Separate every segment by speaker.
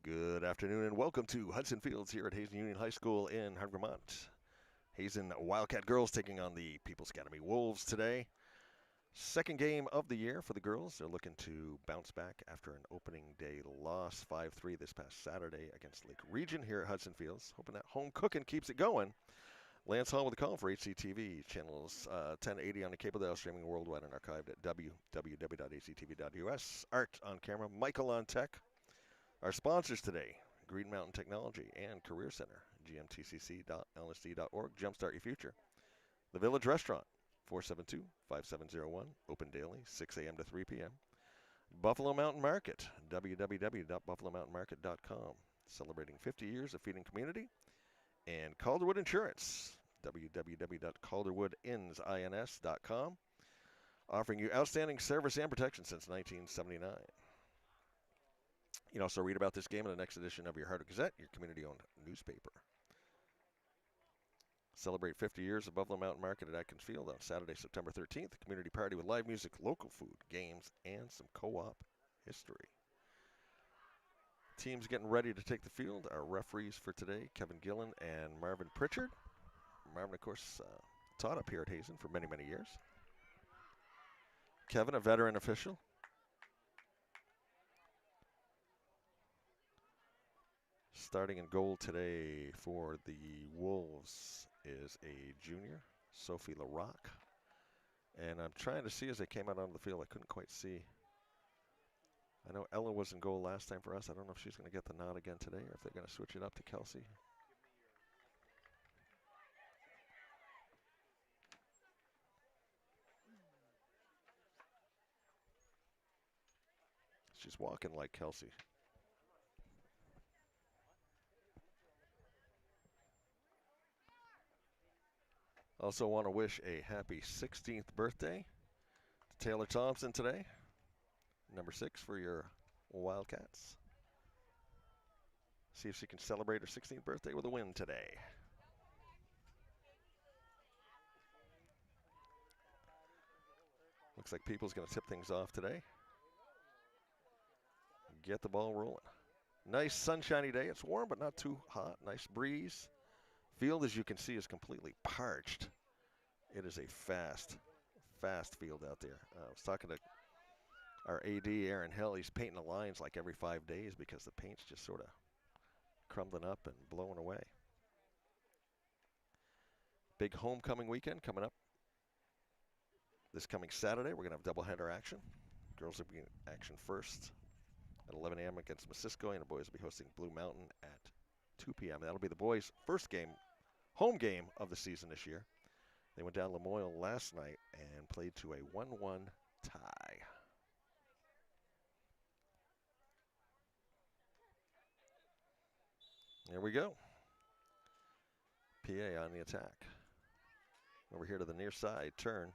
Speaker 1: Good afternoon and welcome to Hudson Fields here at Hazen Union High School in Harvard, Vermont. Hazen Wildcat girls taking on the People's Academy Wolves today. Second game of the year for the girls. They're looking to bounce back after an opening day loss 5-3 this past Saturday against Lake Region here at Hudson Fields. Hoping that home cooking keeps it going. Lance Hall with the call for HCTV. Channels 1080 on the cable dial, streaming worldwide and archived at www.hctv.us. Art on camera, Michael on tech. Our sponsors today, Green Mountain Technology and Career Center, gmtcc.lsd.org, Jumpstart Your Future. The Village Restaurant, 472-5701, open daily, 6 a.m. to 3 p.m. Buffalo Mountain Market, www.buffalomountainmarket.com, celebrating 50 years of feeding community. And Calderwood Insurance, www.calderwoodins.com, offering you outstanding service and protection since 1979. You can also read about this game in the next edition of your Hardwick Gazette, your community-owned newspaper. Celebrate 50 years of Buffalo Mountain Market at Atkins Field on Saturday, September 13th. Community party with live music, local food, games, and some co-op history. Teams getting ready to take the field. Our referees for today, Kevin Gillen and Marvin Pritchard. Marvin, of course, taught up here at Hazen for many, many years. Kevin, a veteran official. Starting in goal today for the Wolves is a junior, Sophie LaRock. And I'm trying to see as they came out onto the field, I couldn't quite see. I know Ella was in goal last time for us. I don't know if she's going to get the nod again today or if they're going to switch it up to Kelsey. She's walking like Kelsey. Also want to wish a happy 16th birthday to Taylor Thompson today. Number 6 for your Wildcats. See if she can celebrate her 16th birthday with a win today. Looks like People's going to tip things off today. Get the ball rolling. Nice sunshiny day. It's warm but not too hot. Nice breeze. Field, as you can see, is completely parched. It is a fast field out there. I was talking to our AD, Aaron Hill. He's painting the lines like every 5 days because the paint's just sort of crumbling up and blowing away. Big homecoming weekend coming up this coming Saturday. We're going to have doubleheader action. Girls will be in action first at 11 a.m. against Missisquoi, and the boys will be hosting Blue Mountain at 2 p.m. That'll be the boys' first game, home game of the season this year. They went down Lamoille last night and played to a 1-1 tie. There we go. PA on the attack. Over here to the near side, turn.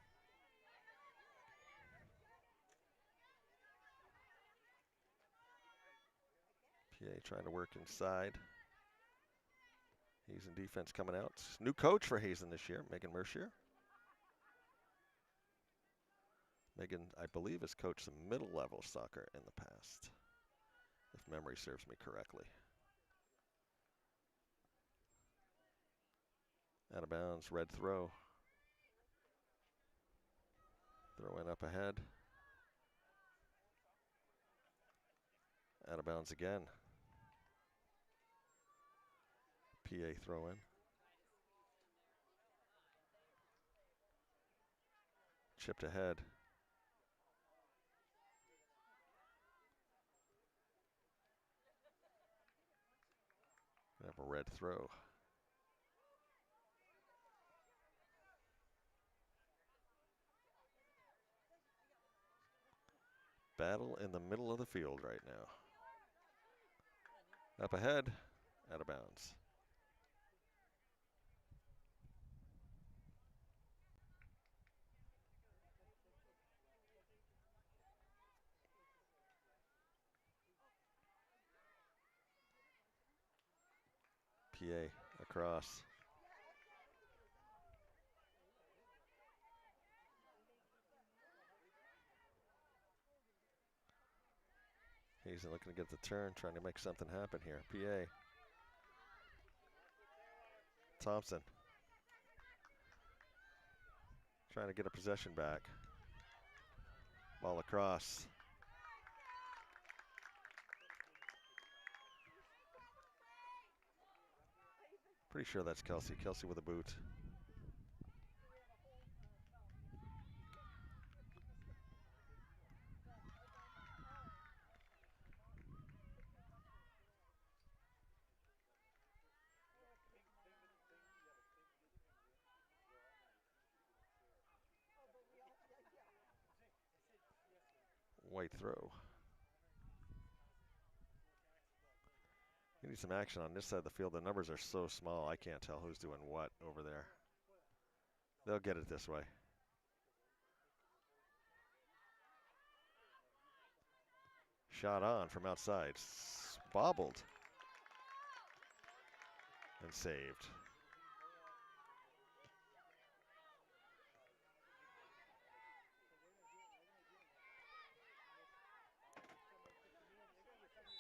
Speaker 1: PA trying to work inside. Hazen defense coming out. New coach for Hazen this year, Megan Mercier. Megan, I believe, has coached some middle-level soccer in the past, if memory serves me correctly. Out of bounds, red throw. Throwing up ahead. Out of bounds again. PA throw in. Chipped ahead. Have a red throw. Battle in the middle of the field right now. Up ahead, out of bounds. PA across. Hazen Hazen looking to get the turn, trying to make something happen here. PA. Thompson. Trying to get a possession back. Ball across. Pretty sure that's Kelsey. Kelsey with a boot. White throw. You need some action on this side of the field. The numbers are so small, I can't tell who's doing what over there. They'll get it this way. Shot on from outside. Bobbled. And saved.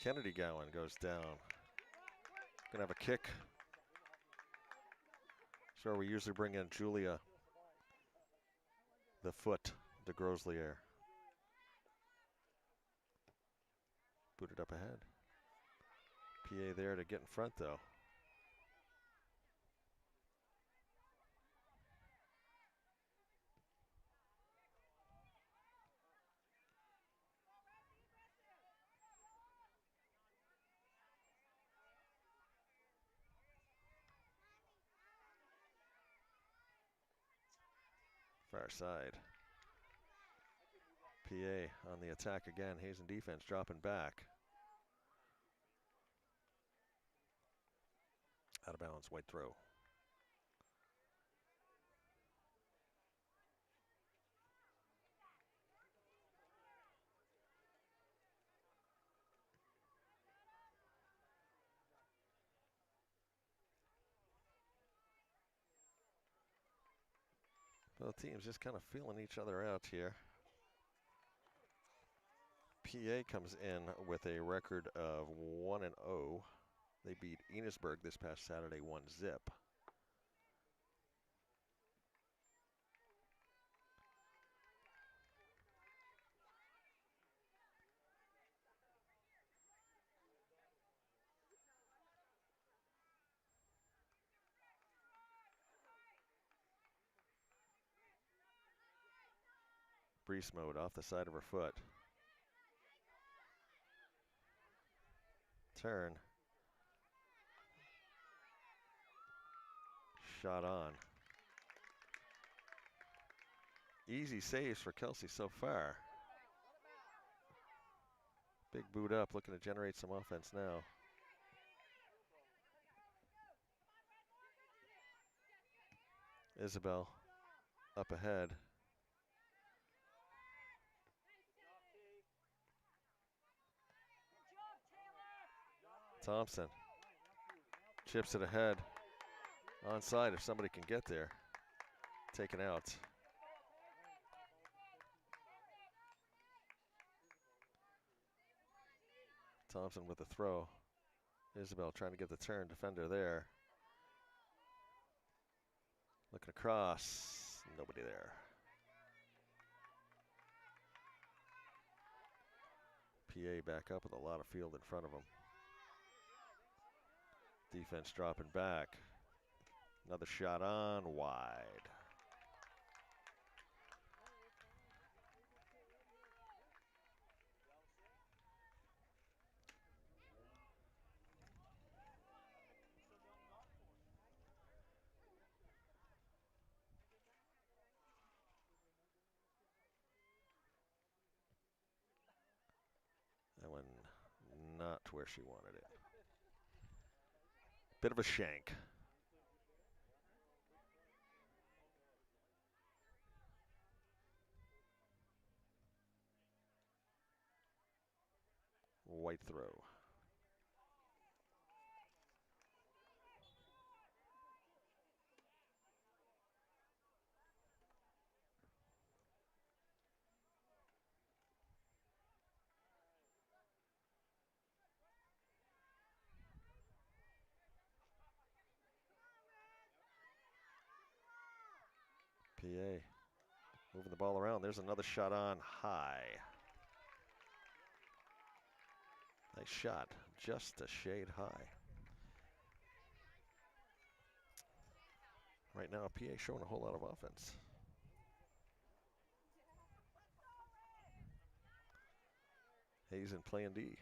Speaker 1: Kennedy Gowan goes down. Gonna have a kick. So we usually bring in Julia, the foot, de Groslier. Booted up ahead. PA there to get in front though. Far side. PA on the attack again. Hazen defense dropping back. Out of bounds, white throw. Both teams just kind of feeling each other out here. PA comes in with a record of 1-0. They beat Enosburg this past Saturday 1-0. Breeze mode off the side of her foot. Turn. Shot on. Easy saves for Kelsey so far. Big boot up, looking to generate some offense now. Isabel up ahead. Thompson chips it ahead. Onside if somebody can get there. Taken out. Thompson with the throw. Isabel trying to get the turn. Defender there. Looking across. Nobody there. PA back up with a lot of field in front of him. Defense dropping back. Another shot on, wide. That one not where she wanted it. Bit of a shank. White throw. PA moving the ball around. There's another shot on high. Nice shot, just a shade high. Right now, PA showing a whole lot of offense. Hazen playing D.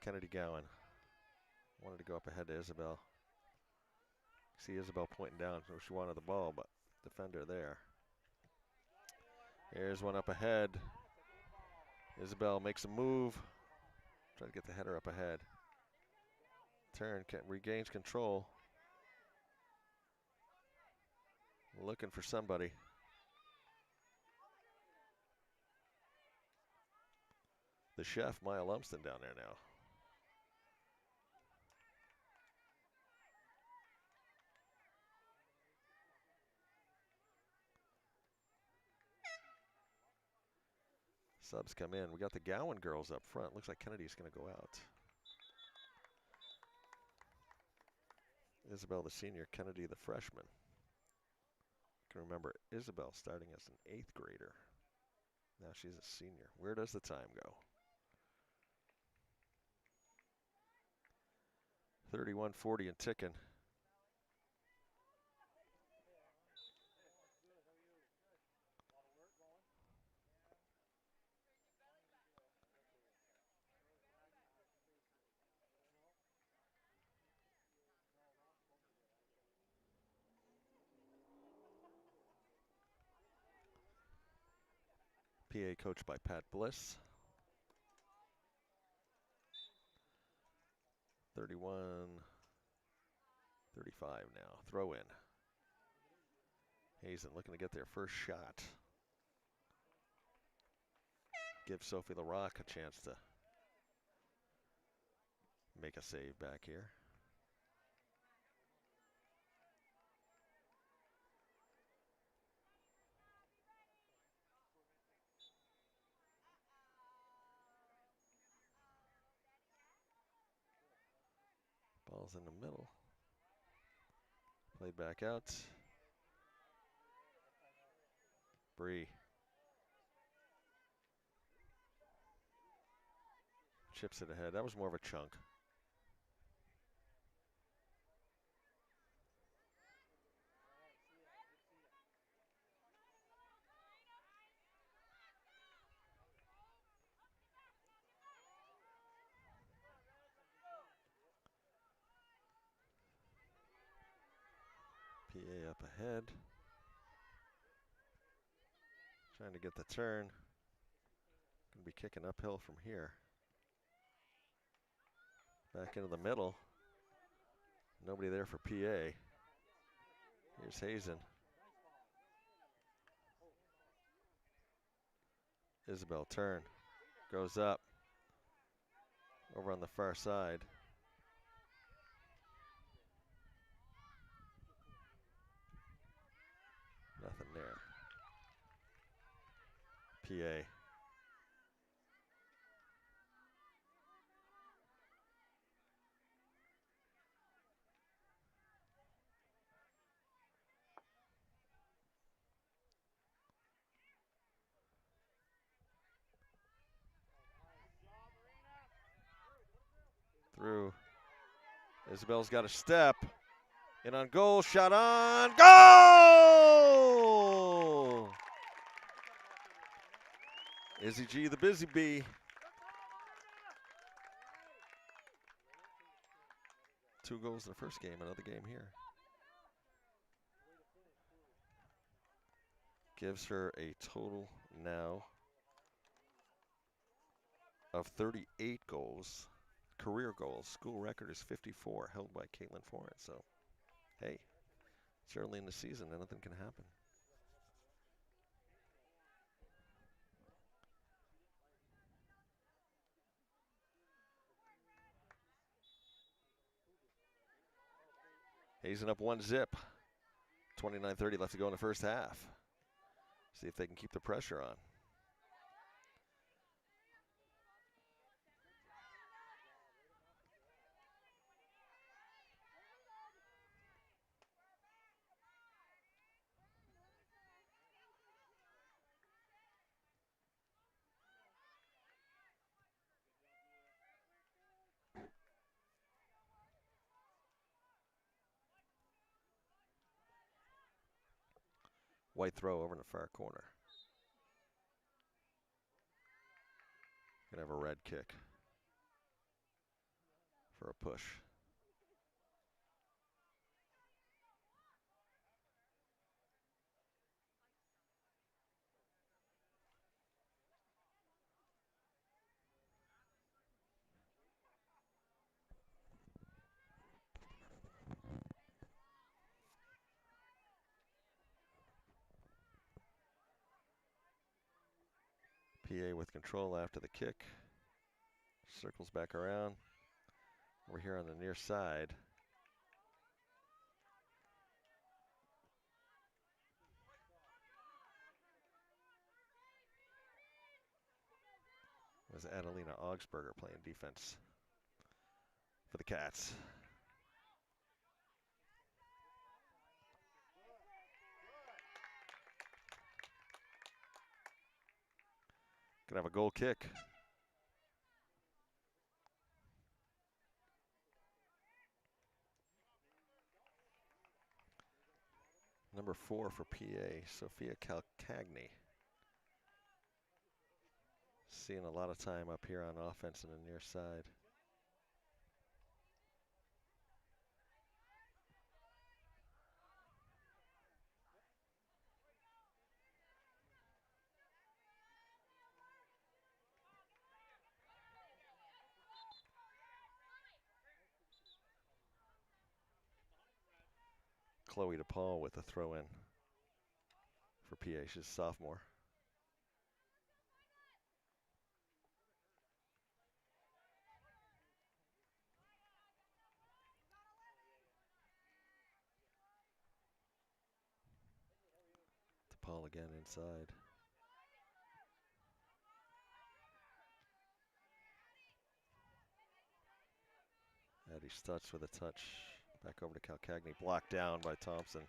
Speaker 1: Kennedy Gowan wanted to go up ahead to Isabel. See Isabel pointing down, so she wanted the ball, but defender there. Here's one up ahead. Isabel makes a move. Try to get the header up ahead. Turn, regains control. Looking for somebody. The chef, Maya Lumsden, down there now. Subs come in. We got the Gowan girls up front. Looks like Kennedy's going to go out. Isabel, the senior. Kennedy, the freshman. I can remember Isabel starting as an 8th grader. Now she's a senior. Where does the time go? 31:40 and ticking. PA coached by Pat Bliss. 31-35 now. Throw in. Hazen looking to get their first shot. Give Sophie LaRock a chance to make a save back here. Ball's in the middle. Played back out. Bree. Chips it ahead. That was more of a chunk. PA up ahead. Trying to get the turn. Gonna be kicking uphill from here. Back into the middle. Nobody there for PA. Here's Hazen. Isabel turn. Goes up. Over on the far side. Nothing there. PA. Through. Isabel's got a step. In on goal. Shot on. Goal! Izzy G, the busy bee. 2 goals in the first game. Another game here. Gives her a total now of 38 goals. Career goals. School record is 54, held by Caitlin Foran. So, hey, it's early in the season. Anything can happen. Hazen up 1-0. 29:30 left to go in the first half. See if they can keep the pressure on. White throw over in the far corner. Gonna have a red kick for a push. PA with control after the kick. Circles back around. We're here on the near side. It was Adelina Augsburger playing defense for the Cats. Gonna have a goal kick. Number 4 for PA, Sophia Calcagni. Seeing a lot of time up here on offense in the near side. Chloe DePaul with a throw in for PA. She's a sophomore. DePaul again inside. Addie Stutz with a touch. Back over to Calcagni. Blocked down by Thompson.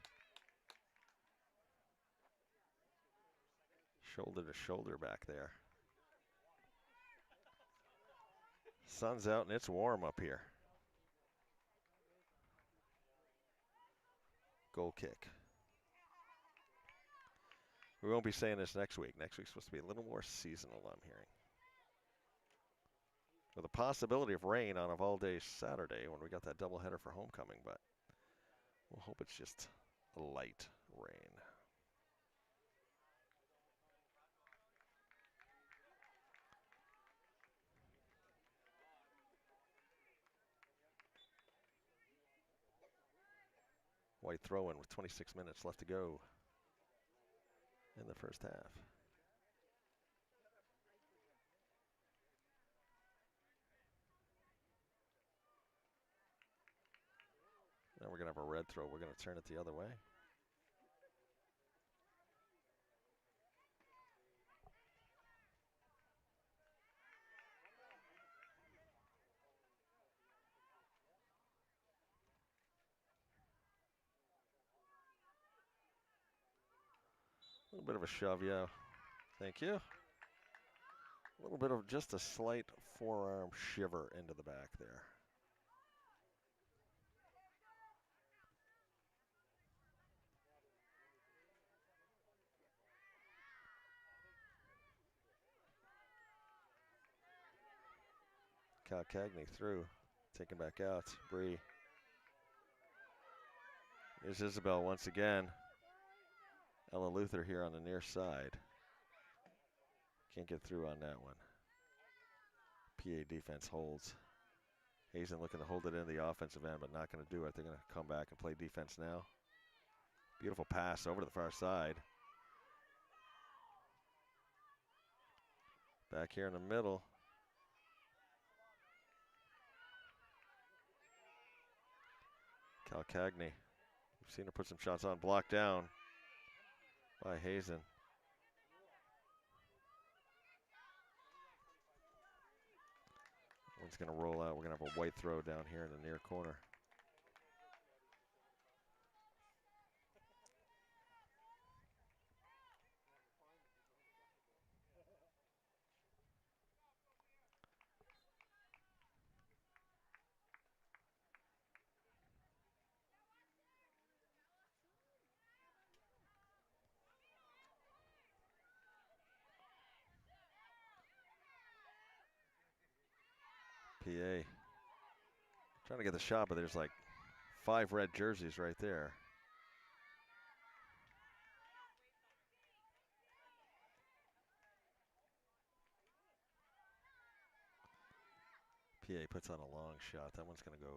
Speaker 1: Shoulder to shoulder back there. Sun's out and it's warm up here. Goal kick. We won't be saying this next week. Next week's supposed to be a little more seasonal, I'm hearing. With a possibility of rain on of all day Saturday when we got that doubleheader for homecoming, but we'll hope it's just a light rain. White throw-in with 26 minutes left to go in the first half. Now we're going to have a red throw. We're going to turn it the other way. A little bit of a shove, yeah. Thank you. A little bit of just a slight forearm shiver into the back there. Calcagni through, taken back out. Bree. Here's Isabel once again. Ella Luther here on the near side. Can't get through on that one. PA defense holds. Hazen looking to hold it in the offensive end, but not going to do it. They're going to come back and play defense now. Beautiful pass over to the far side. Back here in the middle. Calcagni. We've seen her put some shots on. Blocked down by Hazen. One's going to roll out. We're going to have a white throw down here in the near corner. PA trying to get the shot, but there's like 5 red jerseys right there. PA puts on a long shot. That one's going to go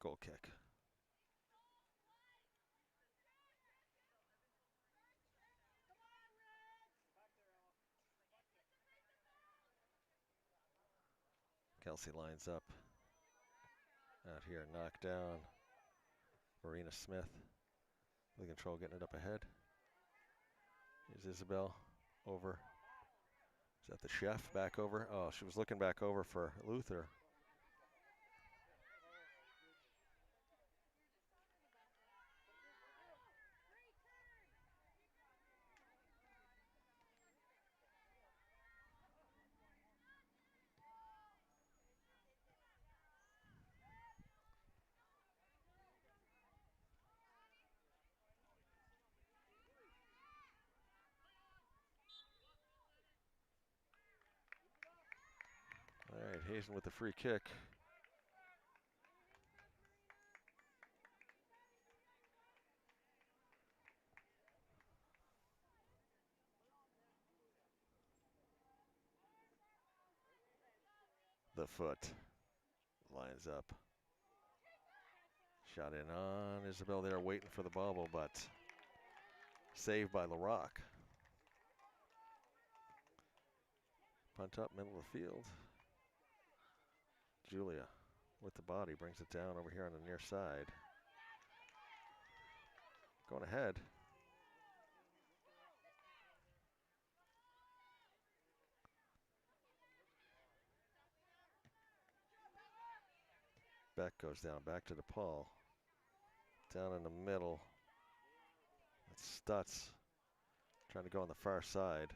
Speaker 1: goal kick. Kelsey lines up out here, knocked down. Marina Smith with control, getting it up ahead. Here's Isabel over. Is that the chef back over? Oh, she was looking back over for Luther. All right, Hazen with the free kick. The foot lines up. Shot in on Isabel there, waiting for the bubble, but saved by LaRock. Punt up, middle of the field. Julia with the body brings it down over here on the near side. Going ahead. Beck goes down, back to DePaul. Down in the middle. It's Stutz trying to go on the far side.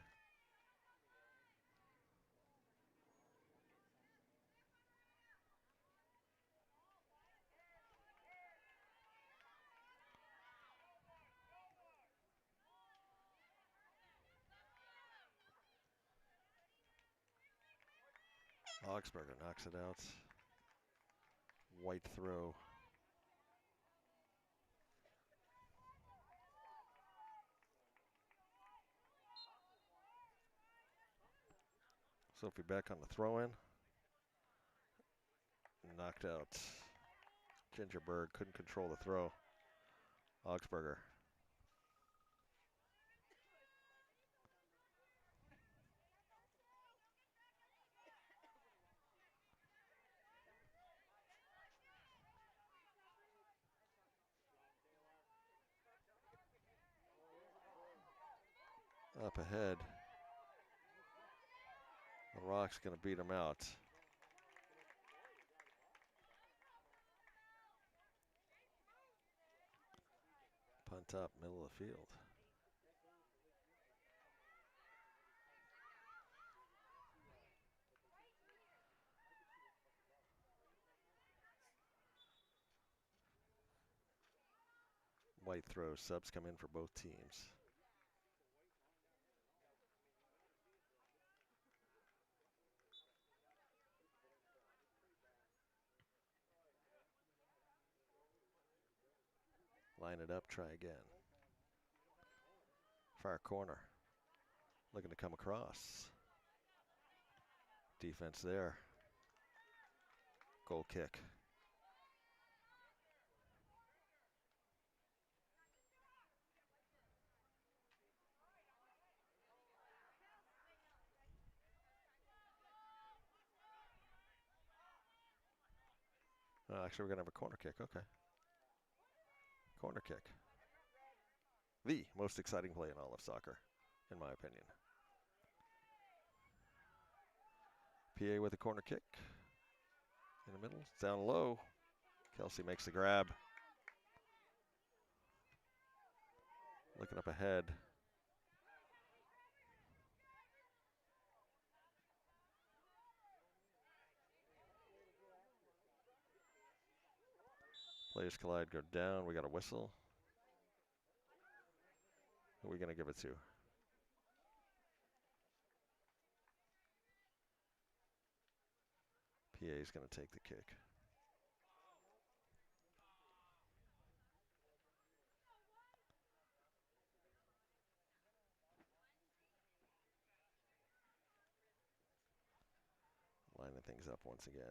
Speaker 1: Augsburger knocks it out. White throw. Sophie Beck on the throw-in. Knocked out. Gingerberg couldn't control the throw. Augsburger. Up ahead. The Rock's going to beat him out. Punt up, middle of the field. White throw. Subs come in for both teams. Line it up, try again. Far corner. Looking to come across. Defense there. Goal kick. Oh, actually, we're going to have a corner kick. Okay. Corner kick. The most exciting play in all of soccer, in my opinion. PA with a corner kick. In the middle. It's down low. Kelsey makes the grab. Looking up ahead. Players collide, go down. We got a whistle. Who are we going to give it to? PA is going to take the kick. Lining things up once again.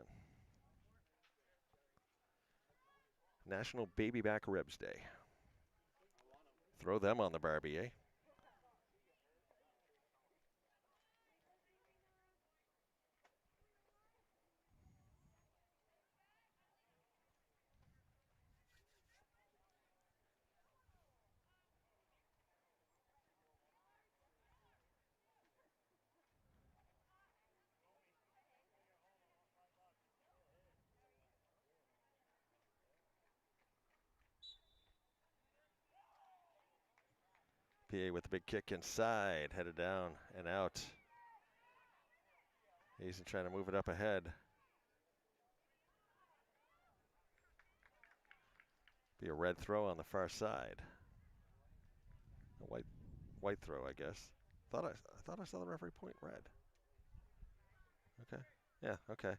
Speaker 1: National Baby Back Ribs Day. Throw them on the Barbie, eh? PA with the big kick inside, headed down and out. Hazen trying to move it up ahead. Be a red throw on the far side. A white throw, I guess. I thought I saw the referee point red. Okay. Yeah, okay.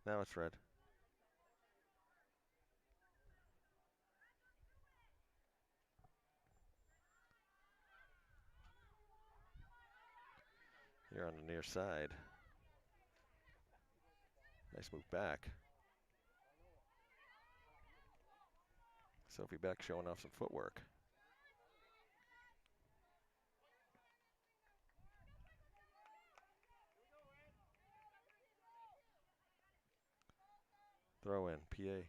Speaker 1: Now it's red. Here on the near side. Nice move back. Sophie Beck showing off some footwork. Throw in, PA.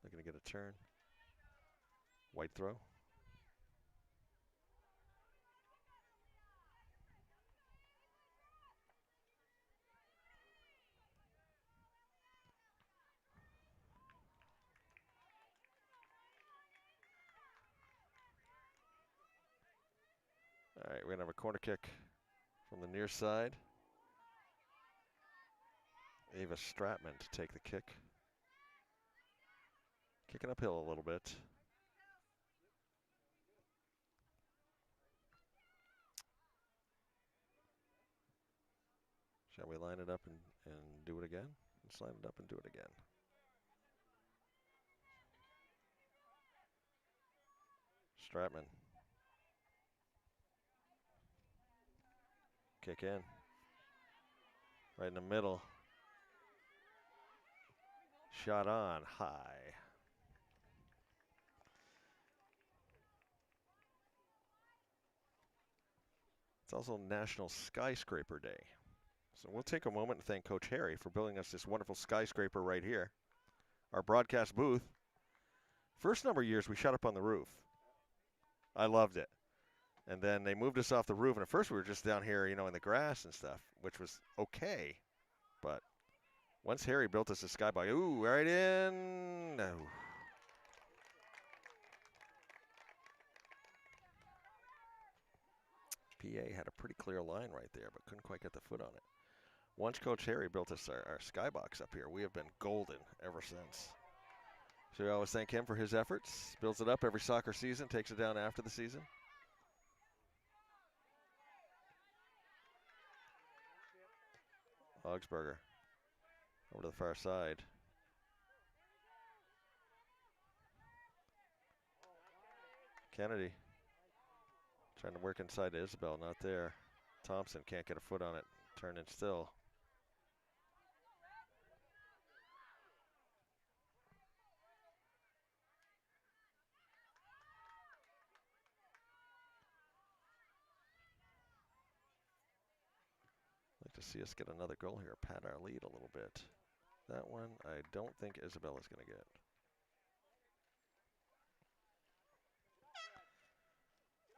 Speaker 1: Looking to get a turn. White throw. All right, we're going to have a corner kick from the near side. Ava Stratman to take the kick. Kicking uphill a little bit. Shall we line it up and do it again? Let's line it up and do it again. Stratman. Kick in. Right in the middle. Shot on high. It's also National Skyscraper Day. So we'll take a moment and thank Coach Harry for building us this wonderful skyscraper right here. Our broadcast booth. First number of years we shot up on the roof. I loved it. And then they moved us off the roof, and at first we were just down here, you know, in the grass and stuff, which was okay. But once Harry built us a skybox, ooh, right in. No. PA had a pretty clear line right there, but couldn't quite get the foot on it. Once Coach Harry built us our skybox up here, we have been golden ever since. So we always thank him for his efforts. Builds it up every soccer season, takes it down after the season. Augsburger over to the far side. Kennedy trying to work inside to Isabel, not there. Thompson can't get a foot on it, turning still. Like to see us get another goal here, pad our lead a little bit. That one, I don't think Isabella's going to get.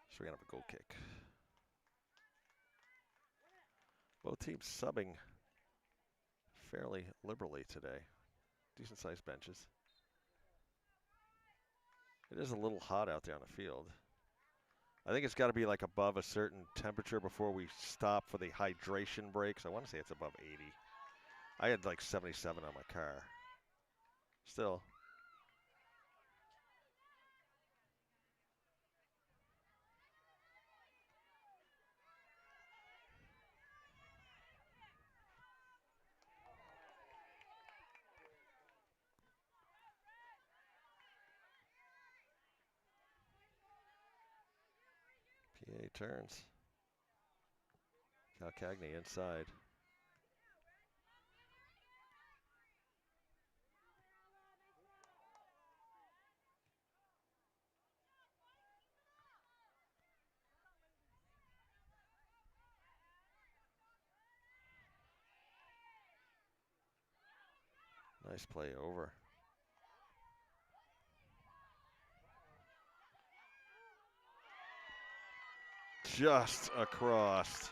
Speaker 1: So we're going to have a goal kick. Both teams subbing fairly liberally today. Decent sized benches. It is a little hot out there on the field. I think it's got to be like above a certain temperature before we stop for the hydration breaks. I want to say it's above 80. I had like 77 on my car. Still. He turns. Calcagney inside. Nice play over. Just across.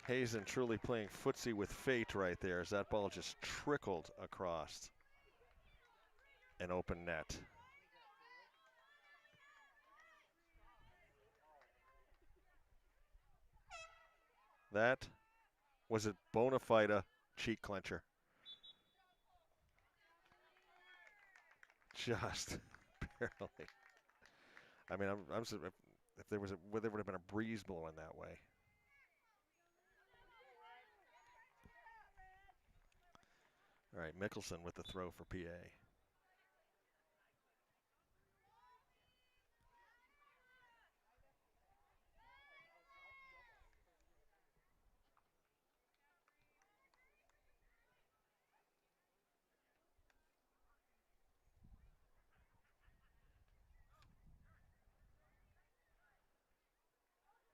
Speaker 1: Hazen truly playing footsie with fate right there as that ball just trickled across an open net. That was a bona fide cheek clencher. Just barely. I mean, if there would have been a breeze blowing that way. All right, Mickelson with the throw for PA.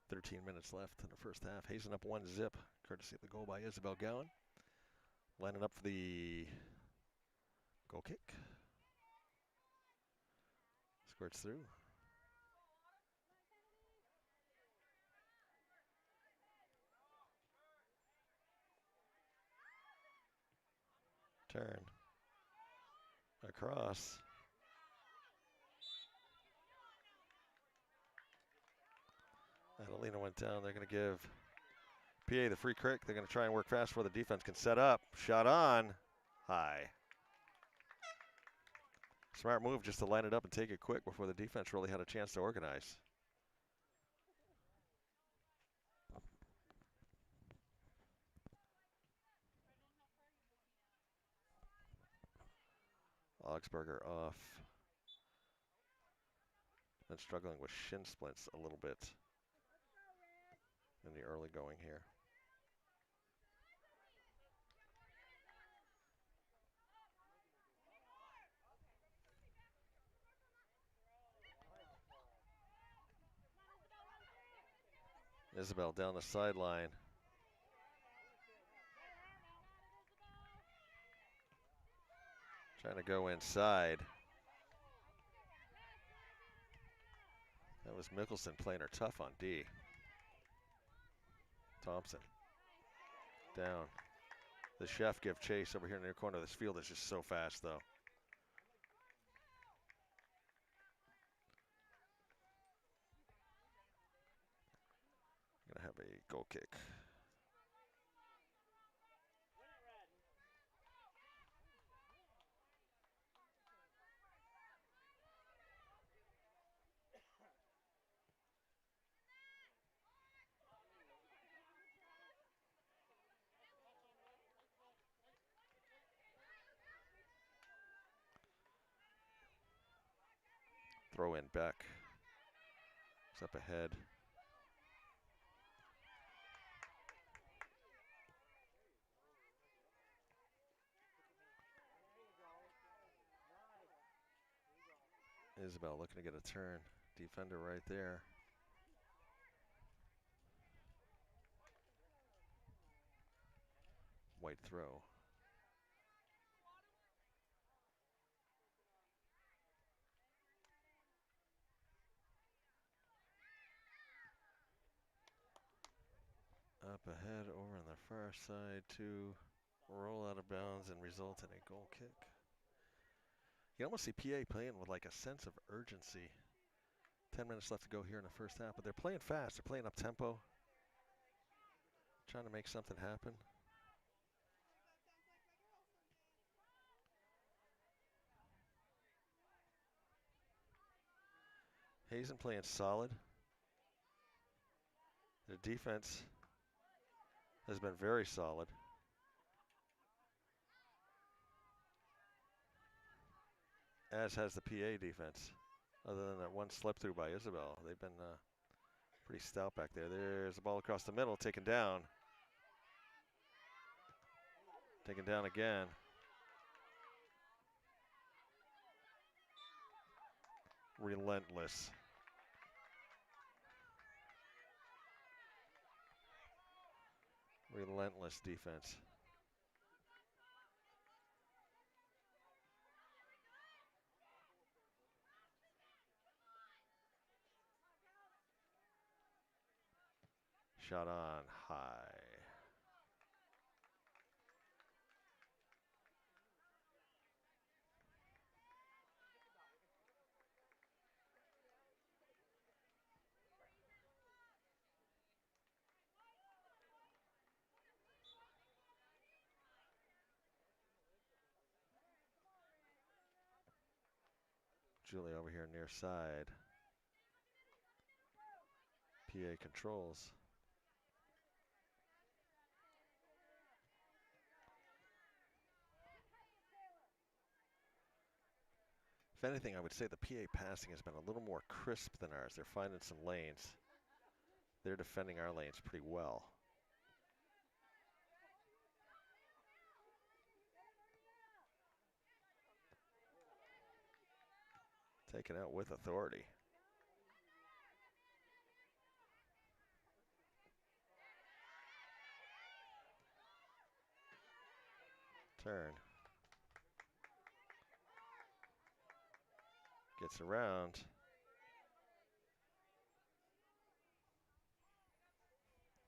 Speaker 1: "13 minutes left in the first half. Hazen up 1-0, courtesy of the goal by Isabel Gowan. Lining up for the goal kick. Squirts through. Turn. Across. Adelina went down. They're going to give PA the free kick. They're going to try and work fast before the defense can set up. Shot on. High. Smart move just to line it up and take it quick before the defense really had a chance to organize. Augsburger off. Been struggling with shin splints a little bit in the early going here. Isabel down the sideline. Trying to go inside. That was Mickelson playing her tough on D. Thompson. Down. The chef give chase over here in the near corner. This field is just so fast, though. Gonna have a goal kick. Throw in back. It's up ahead. Isabel looking to get a turn. Defender right there. White throw. Up ahead over on the far side to roll out of bounds and result in a goal kick. You almost see PA playing with like a sense of urgency. 10 minutes left to go here in the first half, but they're playing fast. They're playing up tempo. Trying to make something happen. Hazen playing solid. Their defense has been very solid. As has the PA defense. Other than that one slip through by Isabel, they've been pretty stout back there. There's the ball across the middle, taken down. Taken down again. Relentless. Relentless defense. Shot on high. Julie over here near side. PA controls. If anything, I would say the PA passing has been a little more crisp than ours. They're finding some lanes. They're defending our lanes pretty well. Taken out with authority. Turn. Gets around.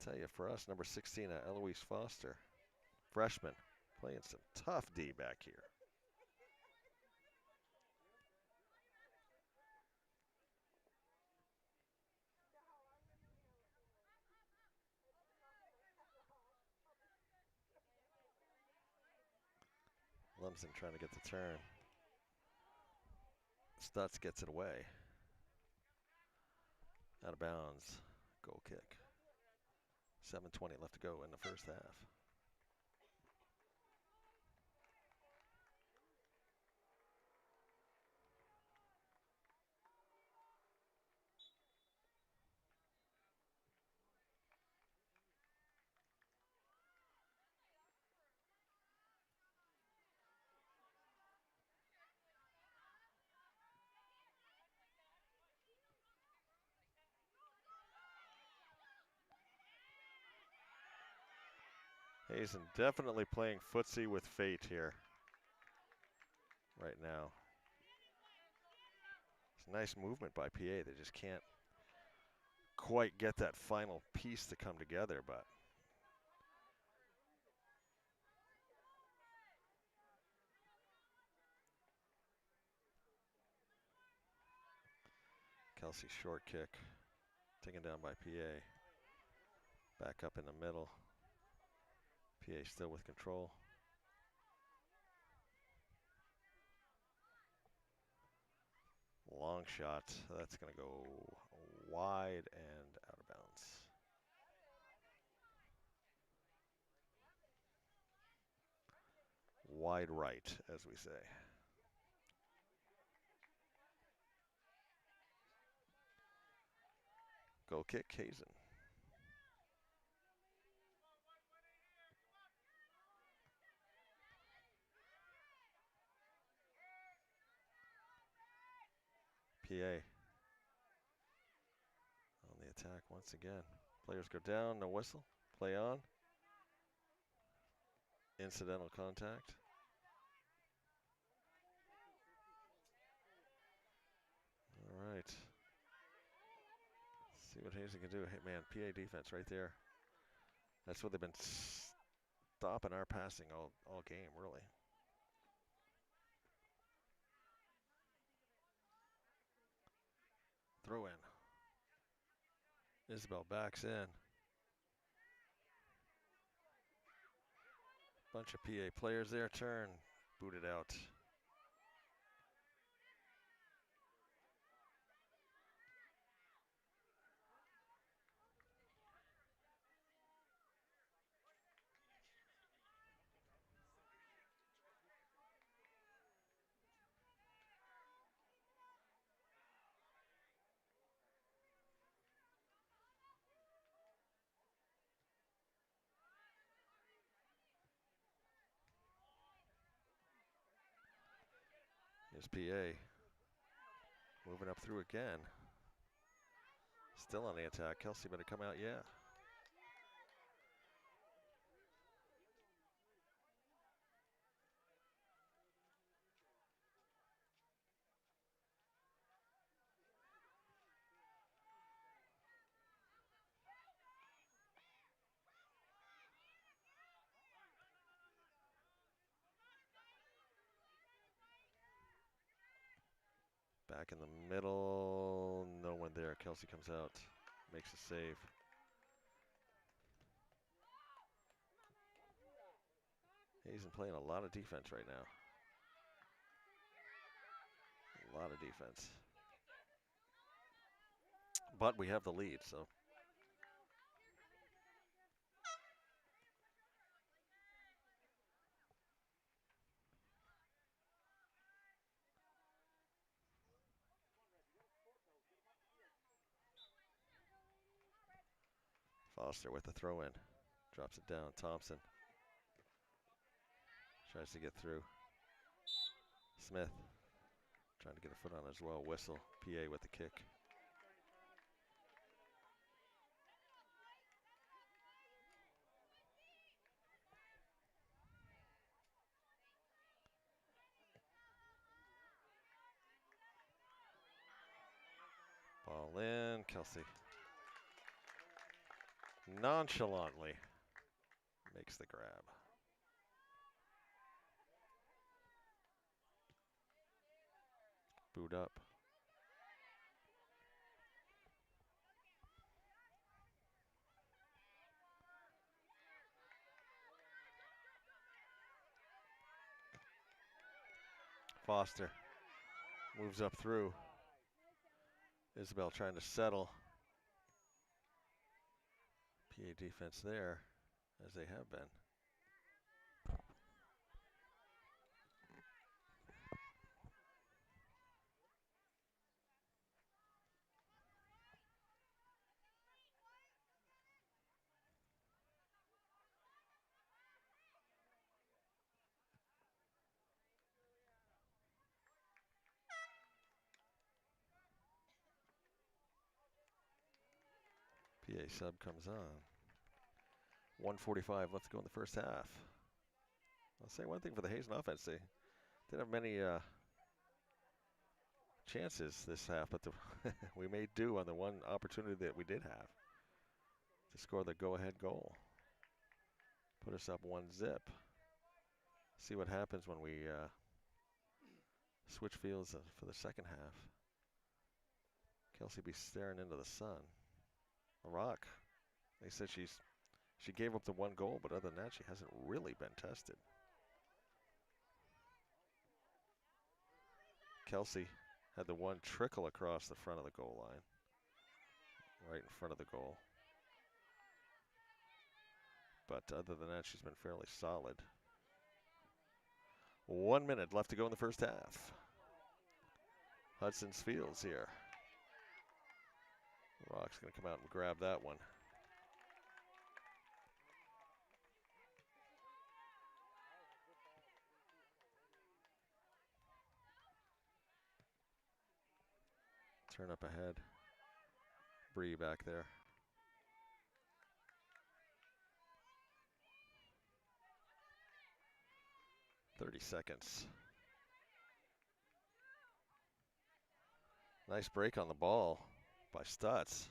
Speaker 1: Tell you, for us, number 16, Eloise Foster, freshman, playing some tough D back here. Lumsden trying to get the turn. Stutz gets it away. Out of bounds. Goal kick. 7:20 left to go in the first half. Hazen definitely playing footsie with fate here right now. It's nice movement by PA. They just can't quite get that final piece to come together, but Kelsey short kick, taken down by PA. Back up in the middle. PA still with control. Long shot. That's going to go wide and out of bounds. Wide right, as we say. Goal kick, Hazen. PA on the attack once again. Players go down, no whistle. Play on. Incidental contact. All right. See what Hazen can do. Hey, man, PA defense right there. That's what they've been stopping our passing all game, really. Throw in. Isabel backs in. Bunch of PA players there. Turn. Booted out. There's PA moving up through again. Still on the attack. Kelsey better come out, yeah. Back in the middle, no one there. Kelsey comes out, makes a save. Hazen playing a lot of defense right now. A lot of defense. But we have the lead, so. Foster with the throw in. Drops it down. Thompson tries to get through. Smith trying to get a foot on as well. Whistle. PA with the kick. Ball in. Kelsey nonchalantly makes the grab. Boot up. Foster moves up through. Isabel trying to settle. PA defense there, as they have been. PA sub comes on. 1:45 left to go in the first half. I'll say one thing for the Hazen offense. They didn't have many chances this half, but we made do on the one opportunity that we did have to score the go-ahead goal. Put us up 1-0. See what happens when we switch fields for the second half. Kelsey be staring into the sun. The Rock. They said she gave up the one goal, but other than that, she hasn't really been tested. Kelsey had the one trickle across the front of the goal line, right in front of the goal. But other than that, she's been fairly solid. 1 minute left to go in the first half. Hudson's Fields here. Rock's going to come out and grab that one. Turn up ahead. Bree back there. "30 seconds. Nice break on the ball by Stutz.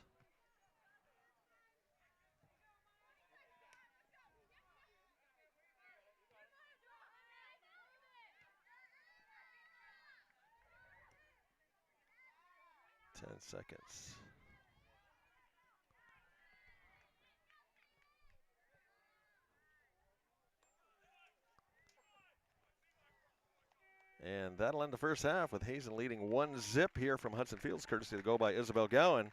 Speaker 1: Ten seconds. And that'll end the first half with Hazen leading 1-0 here from Hudson Fields, courtesy of the goal by Isabel Gowan.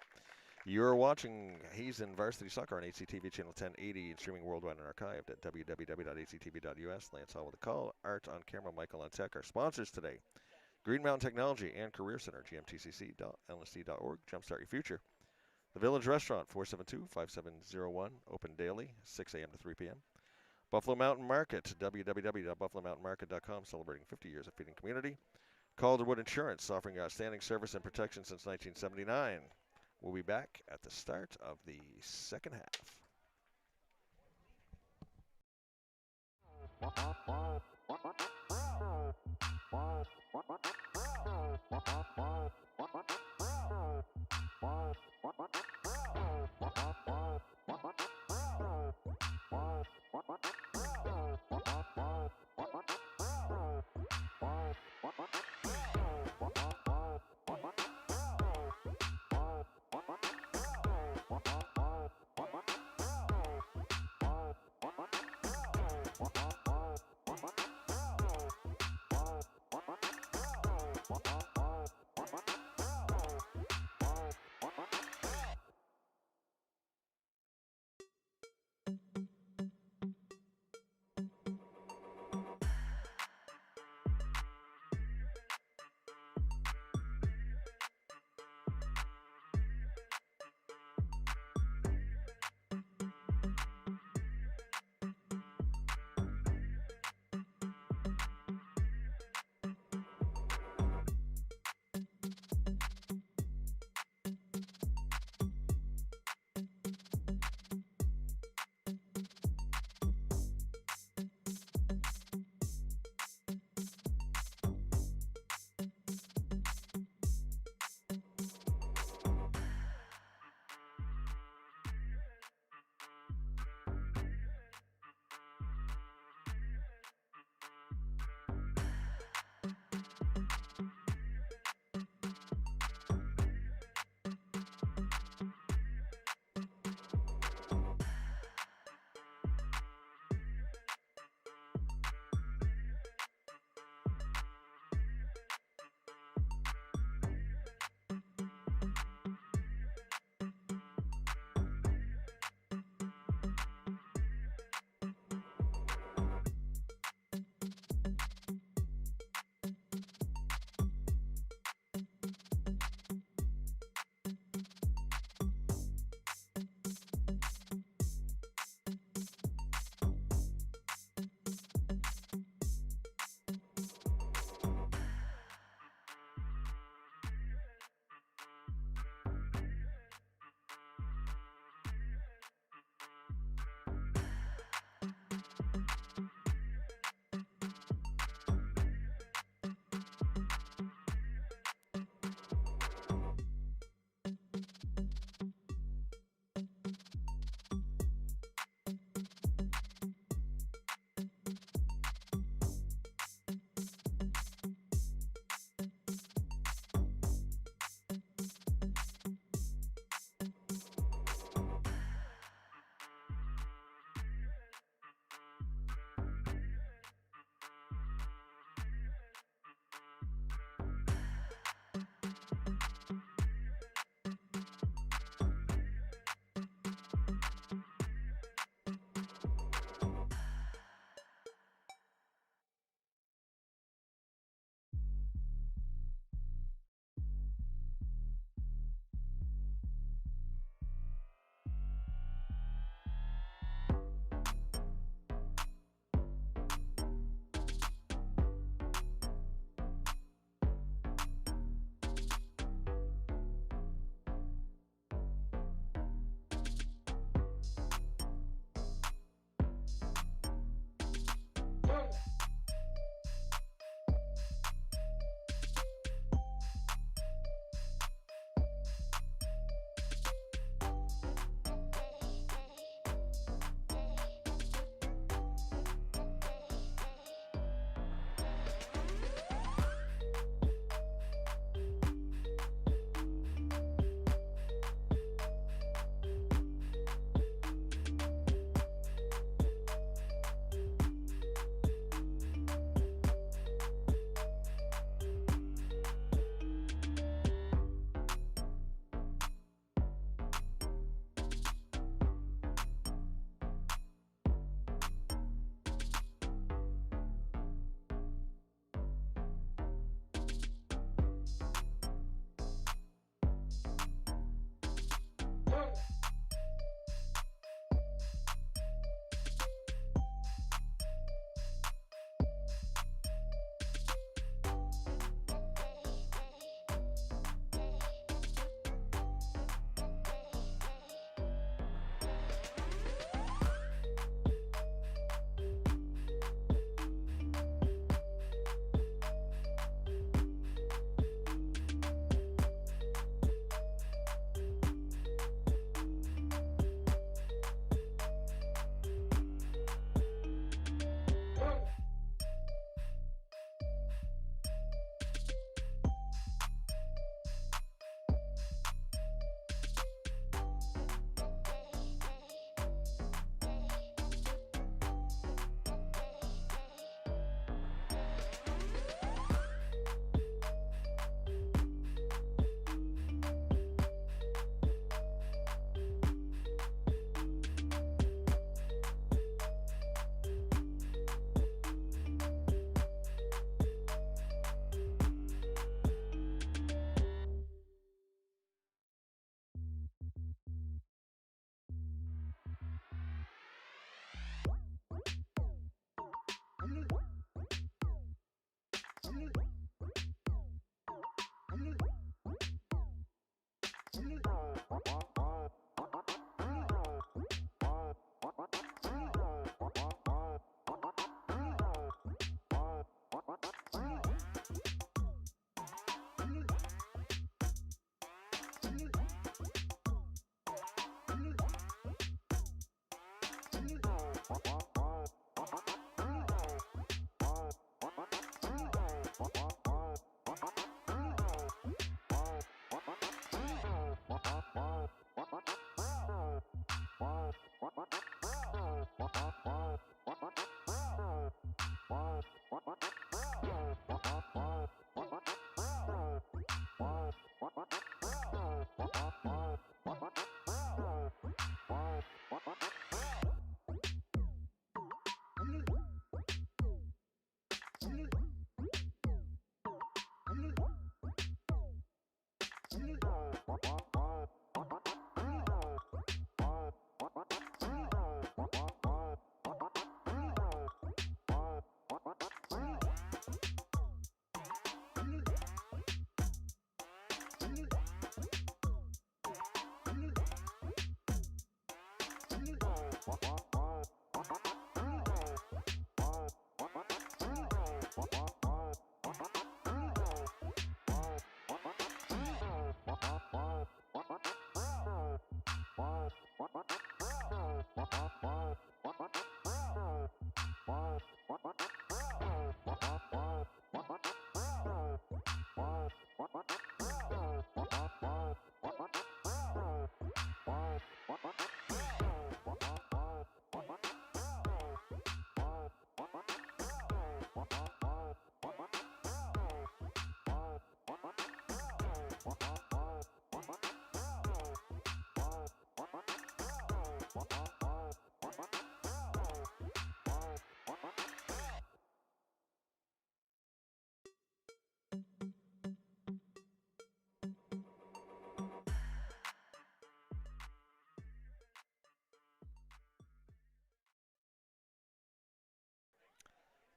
Speaker 1: You're watching Hazen Varsity Soccer on HCTV Channel 1080 and streaming worldwide and archived at www.hctv.us. Lance Hall with the call. Art on camera, Michael on tech. Our sponsors today, Green Mountain Technology and Career Center, gmtcc.lsd.org. Jumpstart your future. The Village Restaurant, 472-5701, open daily, 6 a.m. to 3 p.m. Buffalo Mountain Market, www.buffalomountainmarket.com, celebrating 50 years of feeding community. Calderwood Insurance, offering outstanding service and protection since 1979. We'll be back at the start of the second half.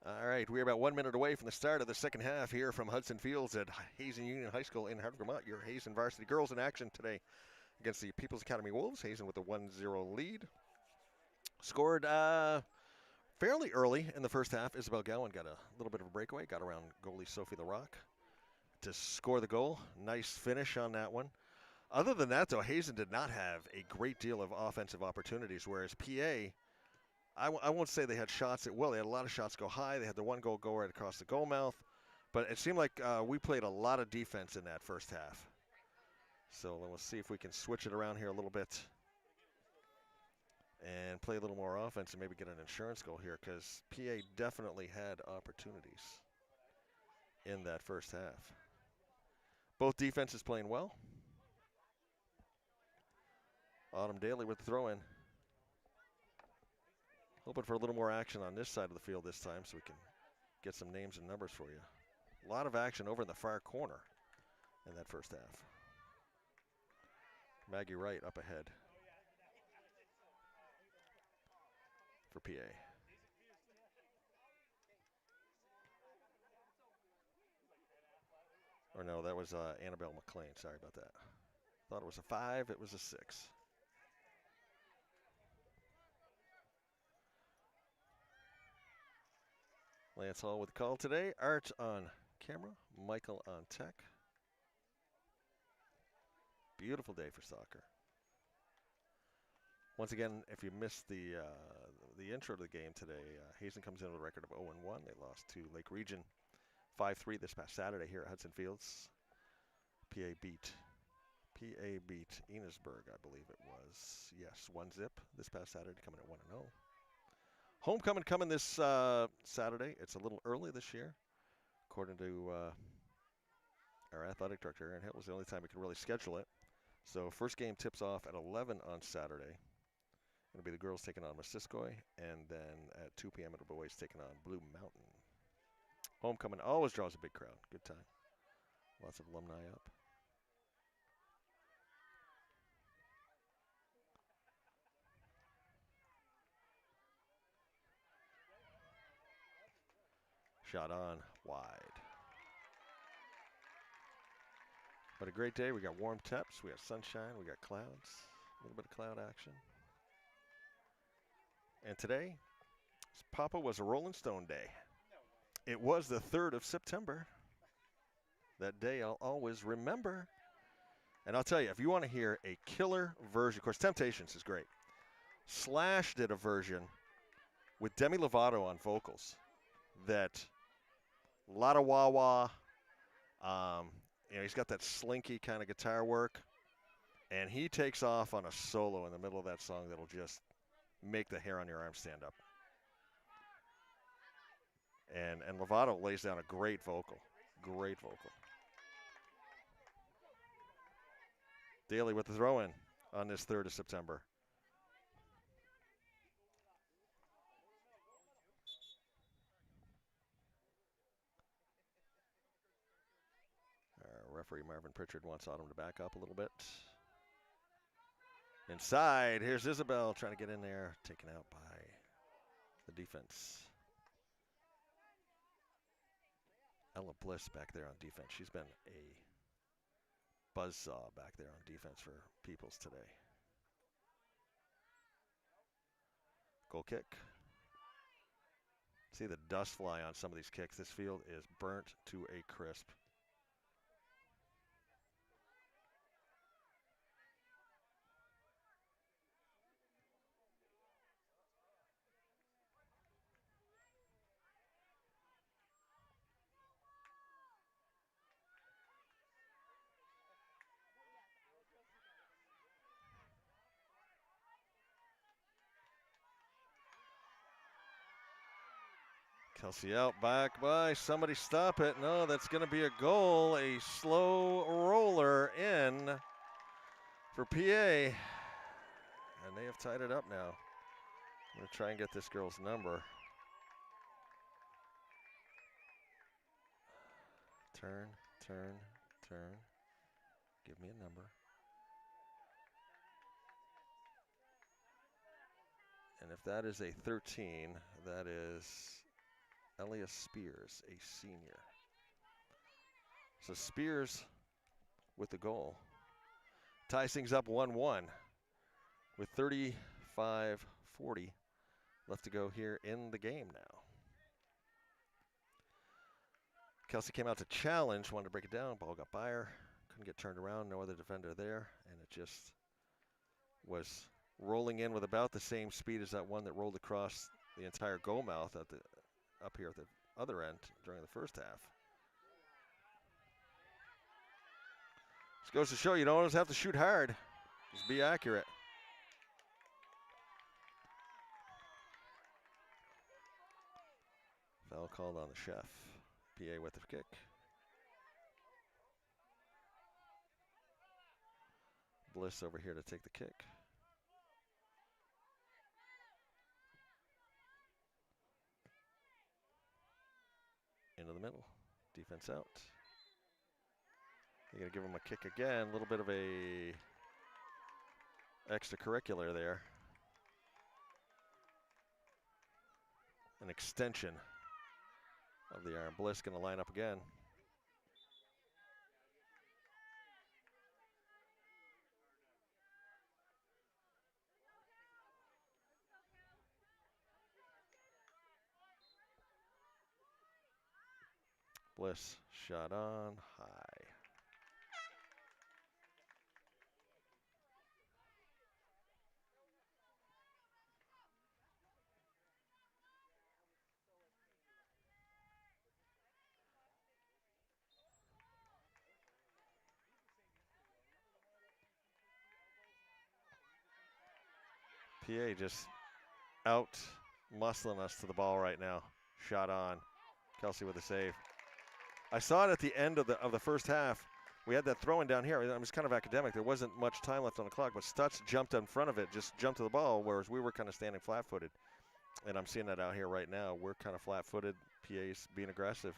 Speaker 1: All right, we're about 1 minute away from the start of the second half here from Hudson Fields at Hazen Union High School in Harvard, Vermont. Your Hazen Varsity girls in action today against the People's Academy Wolves. Hazen with a 1-0 lead. Scored fairly early in the first half. Isabel Gowan got a little bit of a breakaway, got around goalie Sophie the Rock to score the goal. Nice finish on that one. Other than that, though, Hazen did not have a great deal of offensive opportunities, whereas PA, I won't say they had shots at will. They had a lot of shots go high. They had the one goal go right across the goal mouth. But it seemed like we played a lot of defense in that first half. So let's see if we can switch it around here a little bit and play a little more offense and maybe get an insurance goal here, because PA definitely had opportunities in that first half. Both defenses playing well. Autumn Daly with the throw-in. Hoping for a little more action on this side of the field this time so we can get some names and numbers for you. A lot of action over in the far corner in that first half. Maggie Wright up ahead for PA. Or no, that was Annabelle McLean. Sorry about that. Thought it was a 5. It was a 6. Lance Hall with the call today. Art on camera. Michael on tech. Beautiful day for soccer. Once again, if you missed the intro to the game today, Hazen comes in with a record of 0-1. They lost to Lake Region 5-3 this past Saturday here at Hudson Fields. PA beat Enosburg, I believe it was. Yes, 1-0 this past Saturday, coming at 1-0. Homecoming coming this Saturday. It's a little early this year, according to our athletic director, Aaron Hill. Was the only time we could really schedule it. So first game tips off at 11 on Saturday. It'll be the girls taking on Missisquoi, and then at 2 p.m. it'll be boys taking on Blue Mountain. Homecoming always draws a big crowd. Good time. Lots of alumni up. Shot on, wide. But a great day. We got warm temps, we got sunshine, we got clouds, a little bit of cloud action. And today, Papa was a Rolling Stone day. It was the 3rd of September. That day I'll always remember. And I'll tell you, if you want to hear a killer version, of course, Temptations is great. Slash did a version with Demi Lovato on vocals that a lot of wah-wah. He's got that slinky kind of guitar work, and he takes off on a solo in the middle of that song that'll just make the hair on your arm stand up. And Lovato lays down a great vocal. Great vocal. Daly with the throw-in on this 3rd of September. Our referee Marvin Pritchard wants Autumn to back up a little bit. Inside, here's Isabel trying to get in there, taken out by the defense. Ella Bliss back there on defense. She's been a buzzsaw back there on defense for Peoples today. Goal kick. See the dust fly on some of these kicks. This field is burnt to a crisp. Kelsey out, back by, somebody stop it. No, that's going to be a goal. A slow roller in for PA. And they have tied it up now. I'm going to try and get this girl's number. Turn, turn, turn. Give me a number. And if that is a 13, that is Elias Spears, a senior. So Spears with the goal. Ties things up 1-1 with 35-40 left to go here in the game now. Kelsey came out to challenge, wanted to break it down. Ball got by her. Couldn't get turned around. No other defender there. And it just was rolling in with about the same speed as that one that rolled across the entire goal mouth at the up here at the other end during the first half. This goes to show you don't always have to shoot hard. Just be accurate. Foul called on the chef. PA with the kick. Bliss over here to take the kick. Into the middle. Defense out. You're going to give him a kick again. A little bit of a extracurricular there. An extension of the arm. Bliss going to line up again. Bliss shot on high. PA just out muscling us to the ball right now. Shot on. Kelsey with a save. I saw it at the end of the first half. We had that throwing down here. It was kind of academic. There wasn't much time left on the clock, but Stutz jumped in front of it, just jumped to the ball, whereas we were kind of standing flat-footed. And I'm seeing that out here right now. We're kind of flat-footed. PA's being aggressive.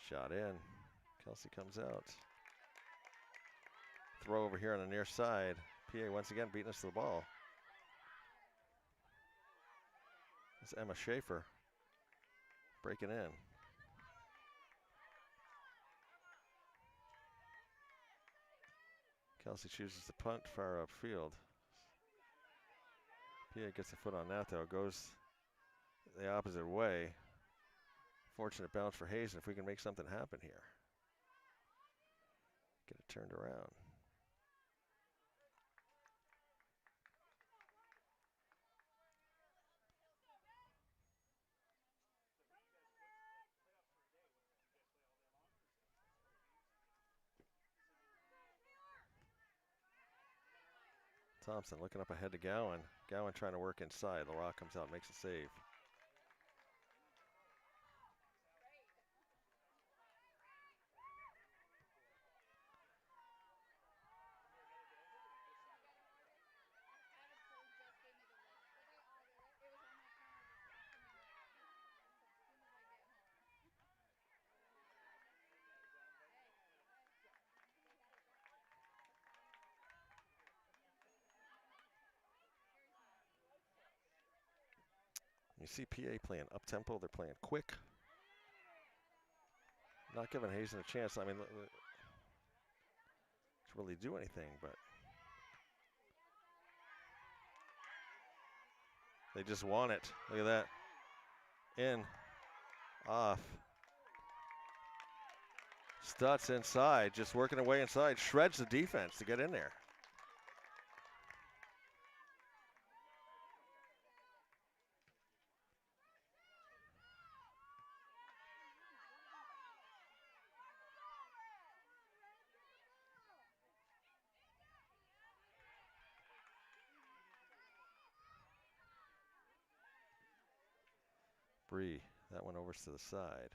Speaker 1: Shot in. Kelsey comes out. Throw over here on the near side. PA once again beating us to the ball. It's Emma Schaefer breaking in. Kelsey chooses to punt far upfield. PA gets a foot on that though. Goes the opposite way. Fortunate bounce for Hazen if we can make something happen here. Get it turned around. Thompson looking up ahead to Gowan. Gowan trying to work inside. LaRock comes out, makes a save. You see PA playing up-tempo. They're playing quick. Not giving Hazen a chance. I mean, to really do anything, but they just want it. Look at that. In. Off. Stutz inside, just working away inside. Shreds the defense to get in there. Bree, that one over to the side.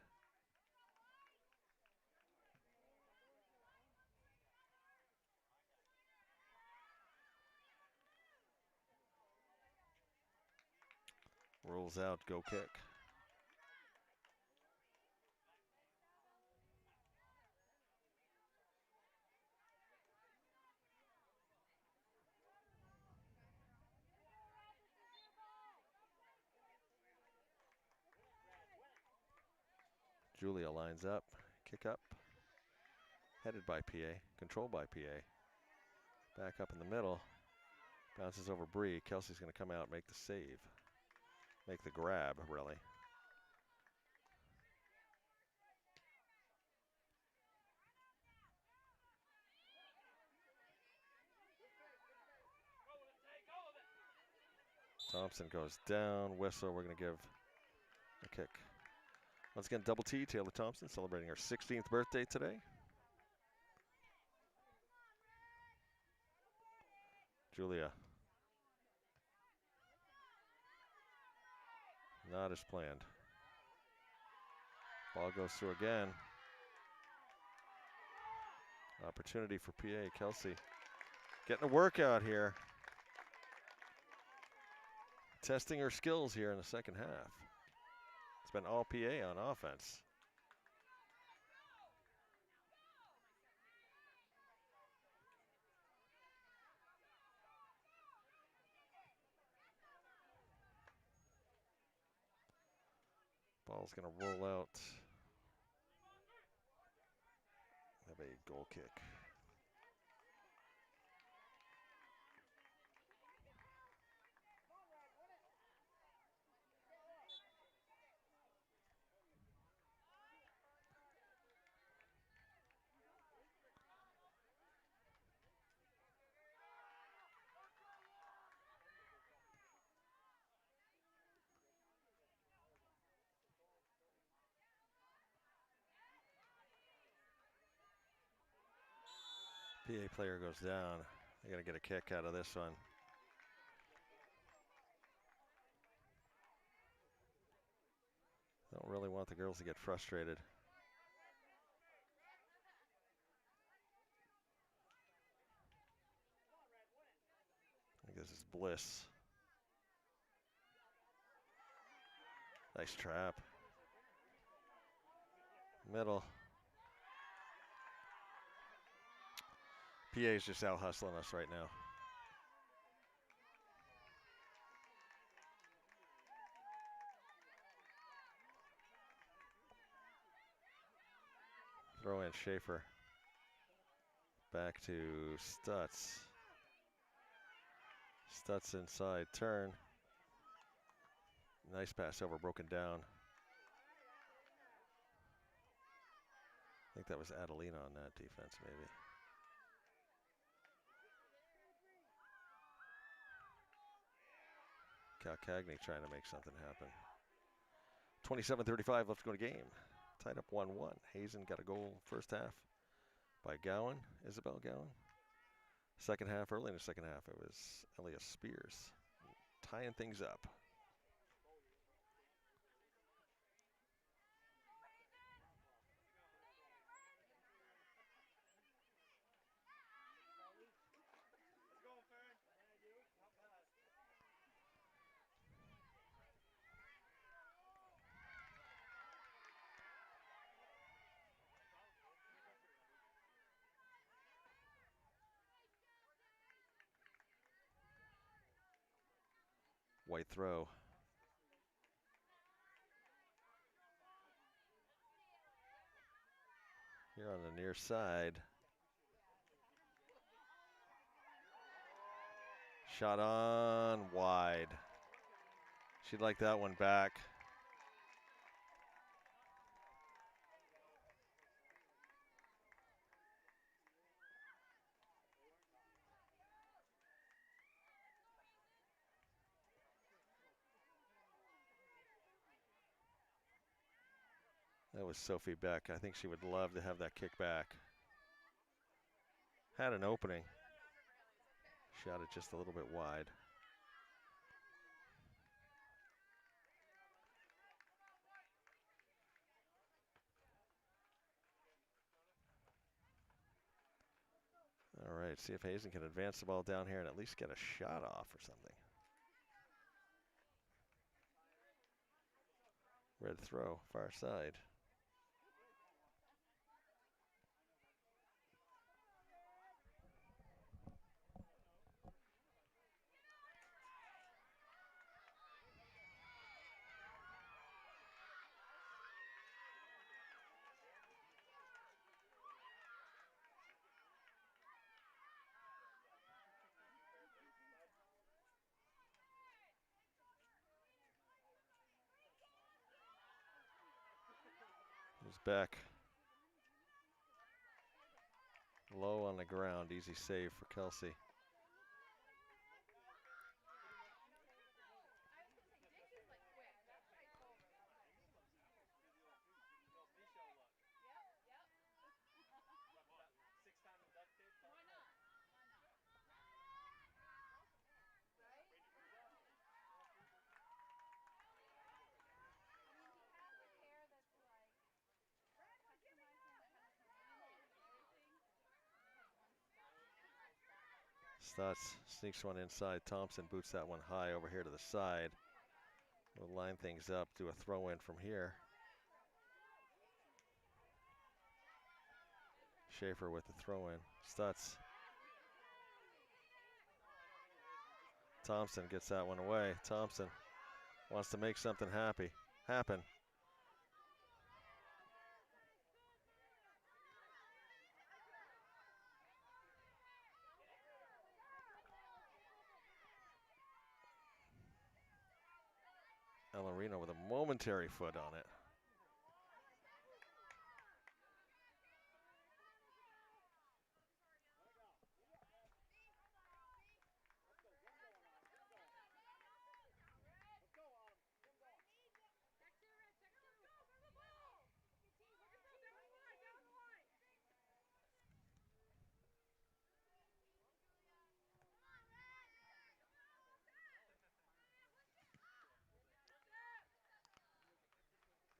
Speaker 1: Rolls out, go kick. Julia lines up, kick up. Headed by PA, controlled by PA. Back up in the middle. Bounces over Bree. Kelsey's going to come out, make the save. Make the grab, really. Thompson goes down. Whistle, we're going to give a kick. Once again, double T, Taylor Thompson, celebrating her 16th birthday today. Julia. Not as planned. Ball goes through again. Opportunity for PA. Kelsey getting a workout here. Testing her skills here in the second half. It's been all PA on offense. Ball's going to roll out. Have a goal kick. PA player goes down. They got to get a kick out of this one. Don't really want the girls to get frustrated. I think this is Bliss. Nice trap. Middle. PA's just out hustling us right now. Throw in Schaefer. Back to Stutz. Stutz inside, turn. Nice pass over, broken down. I think that was Adelina on that defense, maybe. Calcagney trying to make something happen. 27:35 left to go to game. Tied up 1-1. Hazen got a goal first half by Gowan, Isabel Gowan. Second half, early in the second half, it was Elias Spears tying things up. White throw. here on the near side. Shot on wide. She'd like that one back. That was Sophie Beck. I think she would love to have that kick back. Had an opening. Shot it just a little bit wide. All right, see if Hazen can advance the ball down here and at least get a shot off or something. Red throw, far side. He's back. Low on the ground, easy save for Kelsey. Stutz sneaks one inside. Thompson boots that one high over here to the side. We'll line things up, do a throw in from here. Schaefer with the throw in. Stutz. Thompson gets that one away. Thompson wants to make something happen. Ellerino with a momentary foot on it.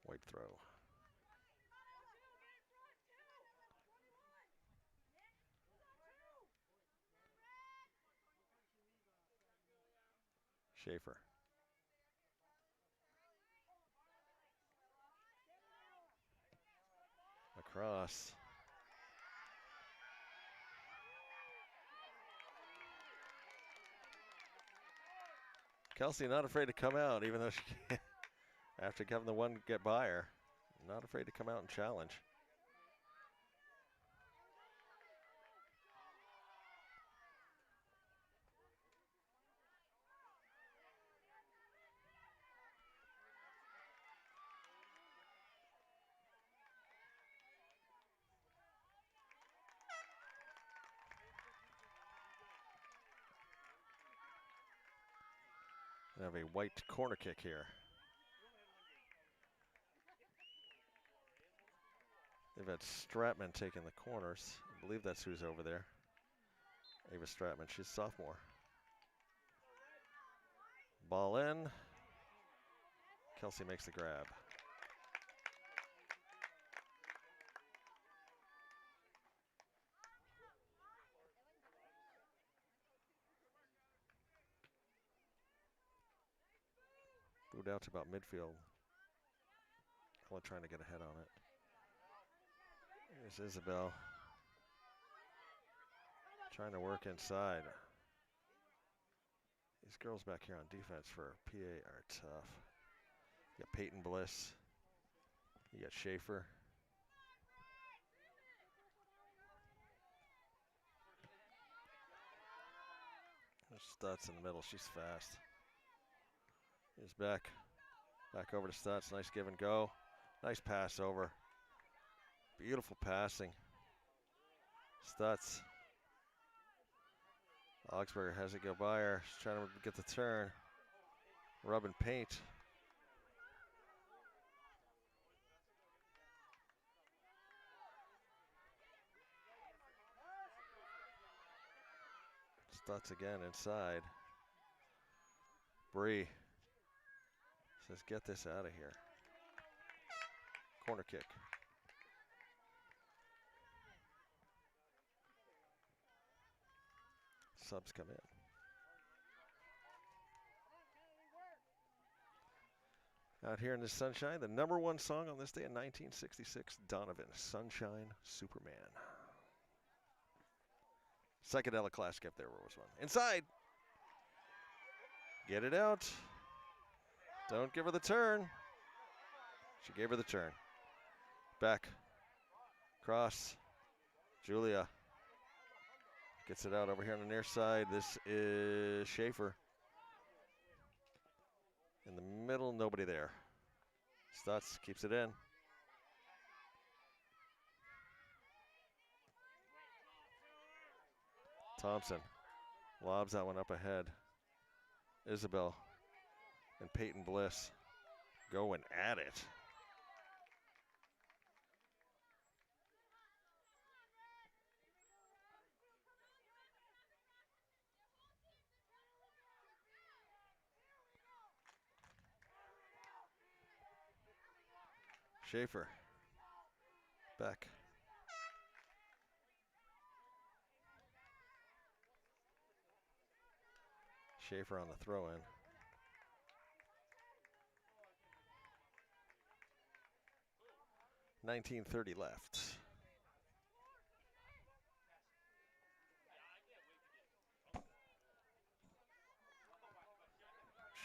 Speaker 1: White throw. Schaefer. Across. Kelsey not afraid to come out, even though she can't, after having the one get by her. Not afraid to come out and challenge. We have a white corner kick here. They've had Stratman taking the corners. I believe that's who's over there. Ava Stratman, she's a sophomore. Ball in. Kelsey makes the grab. Moved out to about midfield. Ella trying to get ahead on it. Here's Isabel. Trying to work inside. These girls back here on defense for PA are tough. You got Peyton Bliss. You got Schaefer. Stutz in the middle. She's fast. Here's back. Back over to Stutz. Nice give and go. Nice pass over. Beautiful passing. Stutz. Augsburger has it go by her. She's trying to get the turn. Rubbing paint. Stutz again inside. Bree says, get this out of here. Corner kick. Subs come in. Out here in the sunshine, the #1 song on this day in 1966, Donovan, Sunshine Superman. Psychedelic classic if there was one. Inside. Get it out. Don't give her the turn. She gave her the turn. Back. Cross. Julia gets it out over here on the near side. This is Schaefer. In the middle, nobody there. Stutz keeps it in. Thompson lobs that one up ahead. Isabel and Peyton Bliss going at it. Schaefer back. Schaefer on the throw in. .1930 left.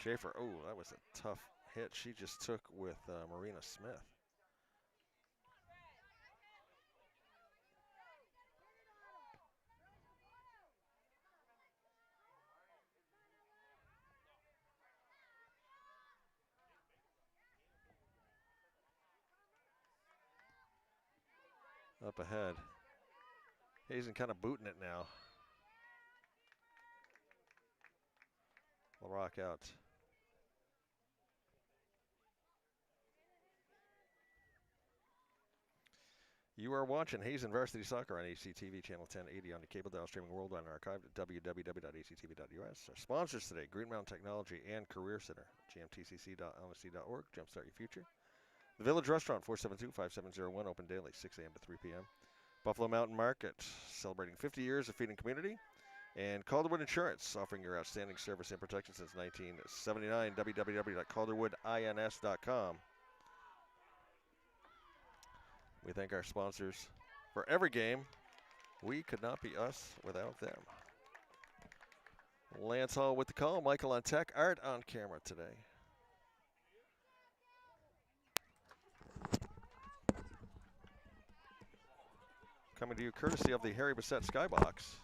Speaker 1: Schaefer, oh, that was a tough hit she just took with Marina Smith. Up ahead. Hazen kind of booting it now. LaRock out. You are watching Hazen Varsity Soccer on ACTV Channel 1080 on the cable dial, streaming worldwide and archived at www.actv.us. Our sponsors today, Green Mountain Technology and Career Center, gmtcc.honesty.org, Jumpstart Your Future. The Village Restaurant, 472-5701, open daily, 6 a.m. to 3 p.m. Buffalo Mountain Market, celebrating 50 years of feeding community. And Calderwood Insurance, offering your outstanding service and protection since 1979, www.calderwoodins.com. We thank our sponsors for every game. We could not be us without them. Lance Hall with the call, Michael on tech, Art on camera today. Coming to you courtesy of the Harry Bissett Skybox.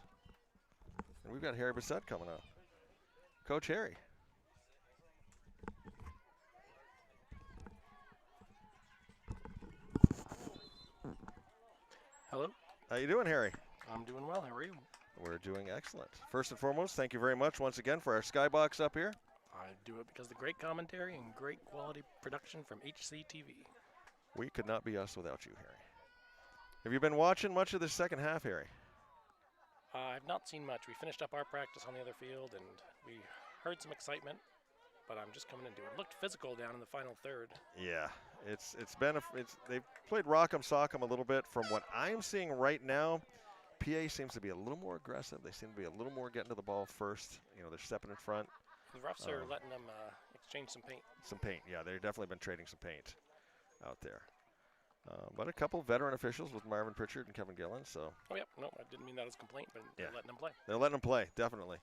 Speaker 1: And we've got Harry Bissett coming up. Coach Harry.
Speaker 2: Hello.
Speaker 1: How you doing, Harry?
Speaker 2: I'm doing well. How are you?
Speaker 1: We're doing excellent. First and foremost, thank you very much once again for our Skybox up here.
Speaker 2: I do it because of the great commentary and great quality production from HCTV.
Speaker 1: We could not be us without you, Harry. Have you been watching much of the second half, Harry?
Speaker 2: I've not seen much. We finished up our practice on the other field, and we heard some excitement, but I'm just coming into it. It looked physical down in the final third.
Speaker 1: Yeah, they've played rock'em sock'em a little bit. From what I'm seeing right now, PA seems to be a little more aggressive. They seem to be a little more getting to the ball first. You know, they're stepping in front.
Speaker 2: The refs are letting them exchange some paint.
Speaker 1: Some paint, yeah. They've definitely been trading some paint out there. But a couple veteran officials with Marvin Pritchard and Kevin Gillen. So.
Speaker 2: Oh, yeah. No, I didn't mean that as a complaint, but they're letting them play.
Speaker 1: They're letting them play, definitely.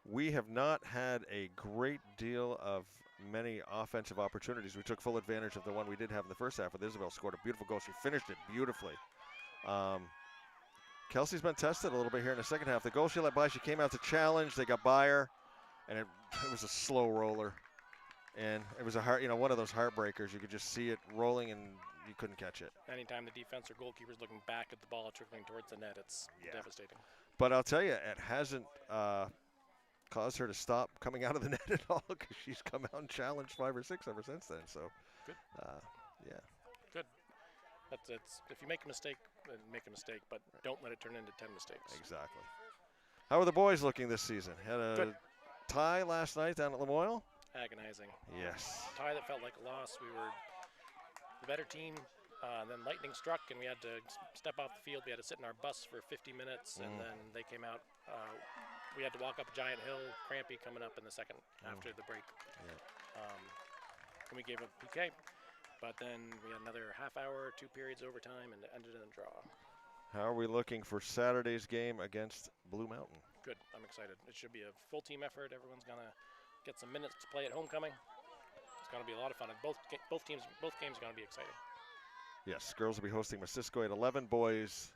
Speaker 1: We have not had a great deal of many offensive opportunities. We took full advantage of the one we did have in the first half with Isabel. Scored a beautiful goal. She finished it beautifully. Kelsey's been tested a little bit here in the second half. The goal she let by, she came out to challenge. They got by her, and it was a slow roller. And it was one of those heartbreakers. You could just see it rolling, and you couldn't catch it.
Speaker 2: Anytime the defense or goalkeeper's looking back at the ball trickling towards the net, it's devastating.
Speaker 1: But I'll tell you, it hasn't caused her to stop coming out of the net at all, because she's come out and challenged 5 or 6 ever since then. So,
Speaker 2: good.
Speaker 1: Yeah.
Speaker 2: Good. If you make a mistake, then make a mistake, but don't let it turn into 10 mistakes.
Speaker 1: Exactly. How are the boys looking this season? Had a
Speaker 2: good.
Speaker 1: Tie last night down at Lamoille?
Speaker 2: Agonizing.
Speaker 1: Yes.
Speaker 2: A tie that felt like a loss. We were the better team. Then lightning struck, and we had to step off the field. We had to sit in our bus for 50 minutes, and then they came out. We had to walk up a giant hill, crampy coming up in the second after the break.
Speaker 1: Yeah.
Speaker 2: And we gave a PK. But then we had another half hour, 2 periods overtime, and it ended in a draw.
Speaker 1: How are we looking for Saturday's game against Blue Mountain?
Speaker 2: Good. I'm excited. It should be a full team effort. Everyone's going to get some minutes to play at homecoming. It's going to be a lot of fun. And both games are going to be exciting. Yes,
Speaker 1: girls will be hosting Missisquoi at 11, boys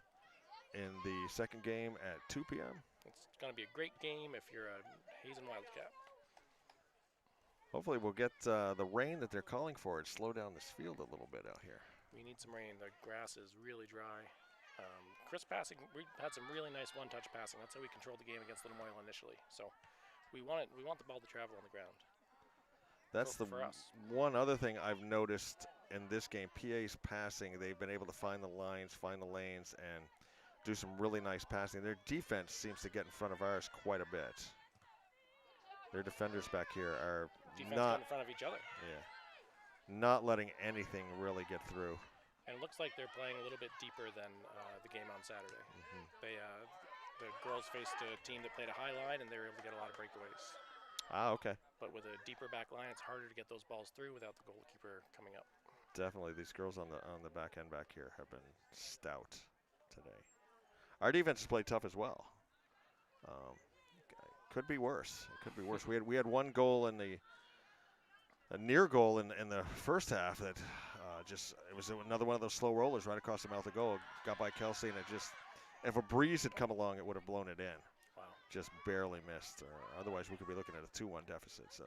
Speaker 1: in the second game at 2 p.m.
Speaker 2: It's going to be a great game if you're a Hazen Wildcat.
Speaker 1: Hopefully we'll get the rain that they're calling for and slow down this field a little bit out here.
Speaker 2: We need some rain. The grass is really dry. Crisp passing, we had some really nice one-touch passing. That's how we controlled the game against Lamoille initially. So we want the ball to travel on the ground.
Speaker 1: That's
Speaker 2: for us.
Speaker 1: One other thing I've noticed in this game. PA's passing, they've been able to find the lines, find the lanes, and do some really nice passing. Their defense seems to get in front of ours quite a bit. Their defenders back here are not
Speaker 2: in front of each other.
Speaker 1: Yeah, not letting anything really get through.
Speaker 2: And it looks like they're playing a little bit deeper than the game on Saturday. They the girls faced a team that played a high line, and they were able to get a lot of breakaways.
Speaker 1: Okay.
Speaker 2: But with a deeper back line, it's harder to get those balls through without the goalkeeper coming up.
Speaker 1: Definitely, these girls on the back end back here have been stout today. Our defense has played tough as well. Could be worse. It could be worse. We had one goal a near goal in the first half that it was another one of those slow rollers right across the mouth of goal. Got by Kelsey, and if a breeze had come along, it would have blown it in.
Speaker 2: Wow.
Speaker 1: Just barely missed. Otherwise, we could be looking at a 2-1 deficit. So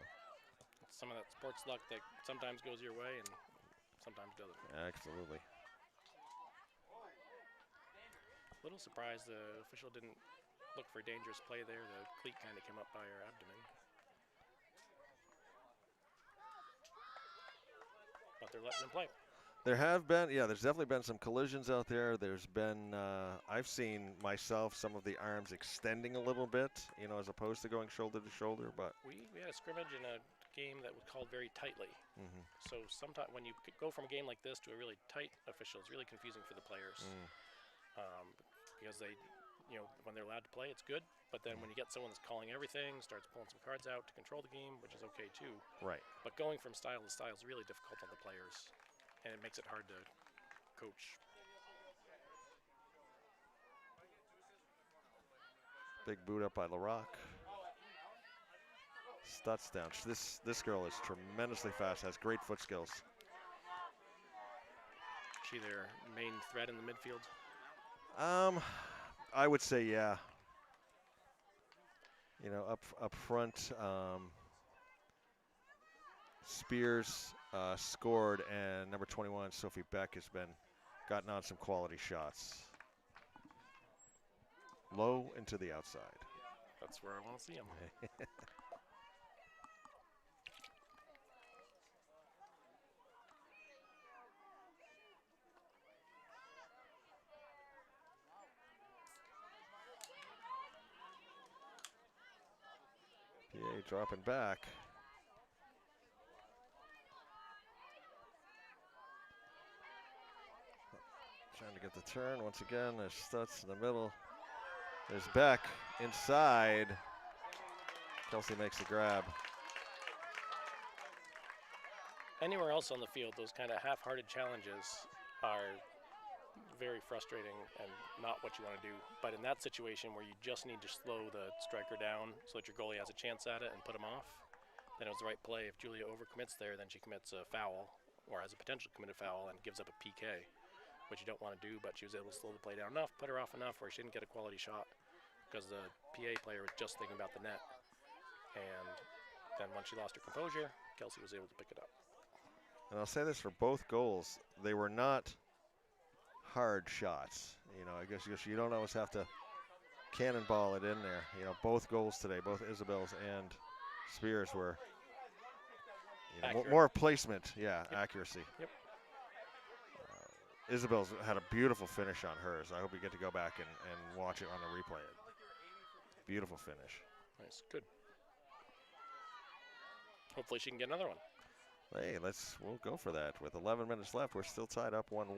Speaker 2: it's some of that sports luck that sometimes goes your way and sometimes doesn't.
Speaker 1: Absolutely.
Speaker 2: A little surprised the official didn't look for dangerous play there. The cleat kind of came up by her abdomen. But they're letting them play.
Speaker 1: There's definitely been some collisions out there. There's been, I've seen myself, some of the arms extending a little bit, as opposed to going shoulder to shoulder. But
Speaker 2: we had a scrimmage in a game that was called very tightly. So sometimes when you go from a game like this to a really tight official, it's really confusing for the players. Because they, when they're allowed to play, it's good. But then when you get someone that's calling everything, starts pulling some cards out to control the game, which is okay too.
Speaker 1: Right.
Speaker 2: But going from style to style is really difficult on the players, and it makes it hard to coach.
Speaker 1: Big boot up by LaRock. Stutz down. This girl is tremendously fast, has great foot skills.
Speaker 2: She their main threat in the midfield?
Speaker 1: I would say, yeah. Up front, Spears scored, and number 21, Sophie Beck, has gotten on some quality shots. Low and to the outside.
Speaker 2: That's where I want to see him.
Speaker 1: PA dropping back. Trying to get the turn once again. There's Stutz in the middle. There's Beck inside. Kelsey makes the grab.
Speaker 2: Anywhere else on the field, those kind of half-hearted challenges are very frustrating and not what you want to do. But in that situation where you just need to slow the striker down so that your goalie has a chance at it and put him off, then it was the right play. If Julia overcommits there, then she commits a foul or has a potential committed foul and gives up a PK. which you don't want to do, but she was able to slow the play down enough, put her off enough where she didn't get a quality shot because the PA player was just thinking about the net. And then once she lost her composure, Kelsey was able to pick it up.
Speaker 1: And I'll say this for both goals, they were not hard shots. You know, I guess you don't always have to cannonball it in there. You know, both goals today, both Isabel's and Spears were, you know, more placement, accuracy.
Speaker 2: Yep.
Speaker 1: Isabel's had a beautiful finish on hers. I hope we get to go back and watch it on the replay. Beautiful finish.
Speaker 2: Nice, good. Hopefully she can get another one.
Speaker 1: Hey, we'll go for that. With 11 minutes left, we're still tied up 1-1.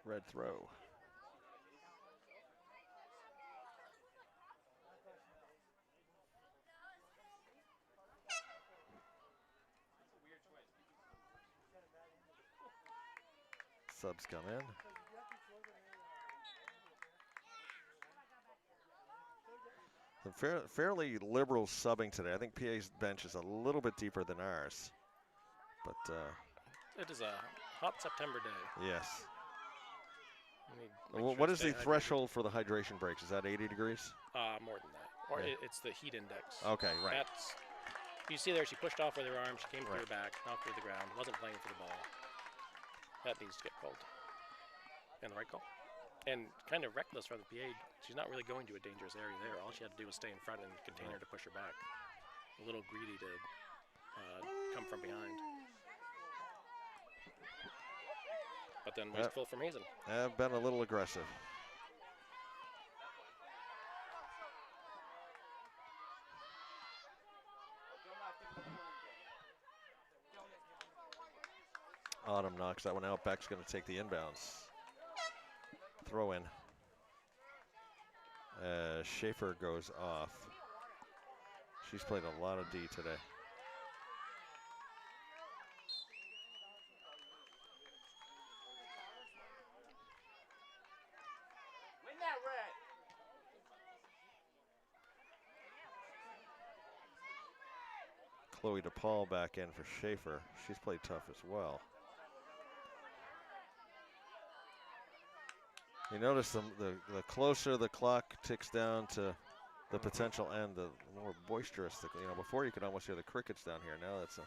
Speaker 1: Red throw. Subs come in. Some fairly liberal subbing today. I think PA's bench is a little bit deeper than ours. But
Speaker 2: it is a hot September day.
Speaker 1: Yes.
Speaker 2: Sure
Speaker 1: what is the threshold for the hydration breaks? Is that 80 degrees?
Speaker 2: More than that. Or it's the heat index.
Speaker 1: Okay, right.
Speaker 2: You see there, she pushed off with her arm. She came through her back, knocked her to the ground. Wasn't playing for the ball. That needs to get called. And the right call. And kind of reckless from the PA. She's not really going to a dangerous area there. All she had to do was stay in front and contain her to push her back. A little greedy to come from behind. But then wasteful from Hazen.
Speaker 1: Have been a little aggressive. Autumn knocks that one out. Beck's going to take the inbounds. Throw in. Schaefer goes off. She's played a lot of D today.
Speaker 3: Win that red.
Speaker 1: Chloe DePaul back in for Schaefer. She's played tough as well. You notice the closer the clock ticks down to the potential end, the more boisterous. You know, before you could almost hear the crickets down here. Now it's a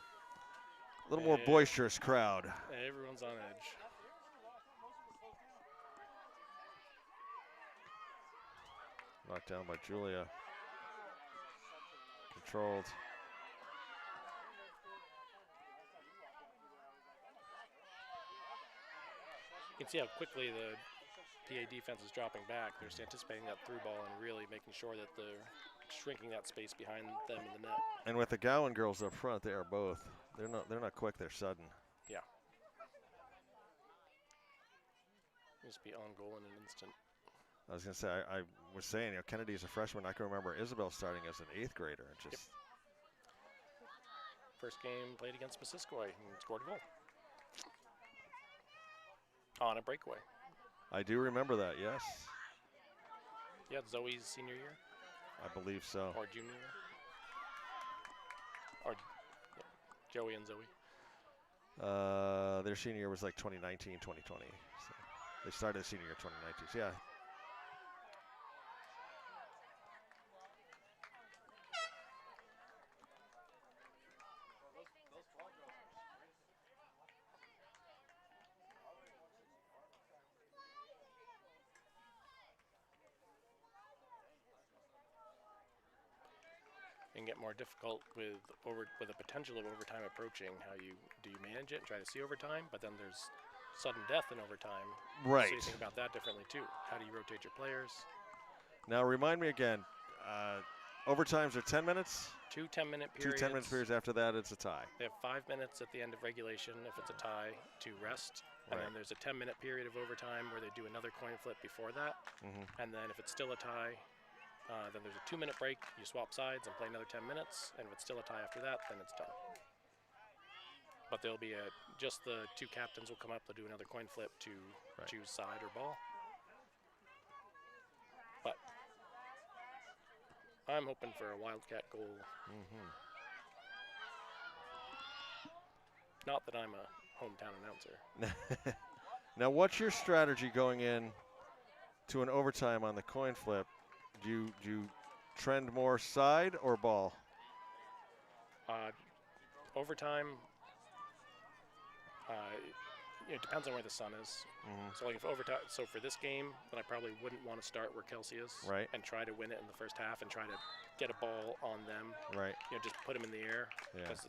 Speaker 1: little more boisterous crowd.
Speaker 2: Everyone's on edge.
Speaker 1: Knocked down by Julia. Controlled.
Speaker 2: You can see how quickly the PA defense is dropping back. They're just anticipating that through ball and really making sure that they're shrinking that space behind them in the net.
Speaker 1: And with the Gowan girls up front, they are both. They're not quick. They're sudden.
Speaker 2: Yeah. Just be on goal in an instant.
Speaker 1: I was gonna say I was saying, you know, Kennedy is a freshman. I can remember Isabel starting as an 8th grader. Just
Speaker 2: first game played against Missisquoi and scored a goal on a breakaway.
Speaker 1: I do remember that, yes.
Speaker 2: Yeah, Zoe's senior year.
Speaker 1: I believe so.
Speaker 2: Or junior year. Or Joey and Zoe.
Speaker 1: Their senior year was like 2019, 2020. So they started senior year 2019. So yeah.
Speaker 2: And get more difficult with the potential of overtime approaching. How do you manage it and try to see overtime? But then there's sudden death in overtime.
Speaker 1: Right.
Speaker 2: So you think about that differently too. How do you rotate your players?
Speaker 1: Now remind me again. Overtimes are 10 minutes.
Speaker 2: 2 10-minute periods.
Speaker 1: 2 10-minute periods. After that, it's a tie.
Speaker 2: They have 5 minutes at the end of regulation if it's a tie to rest. And then there's a 10-minute period of overtime where they do another coin flip before that. And then if it's still a tie, then there's a 2-minute break. You swap sides and play another 10 minutes. And if it's still a tie after that, then it's done. But there'll be just the two captains will come up. They'll do another coin flip to choose side or ball. But I'm hoping for a Wildcat goal. Not that I'm a hometown announcer.
Speaker 1: Now, what's your strategy going in to an overtime on the coin flip? Do you trend more side or ball?
Speaker 2: Overtime, it depends on where the sun is. So like if overtime, so for this game, then I probably wouldn't want to start where Kelsey is, and try to win it in the first half and try to get a ball on them. Just put them in the air. Because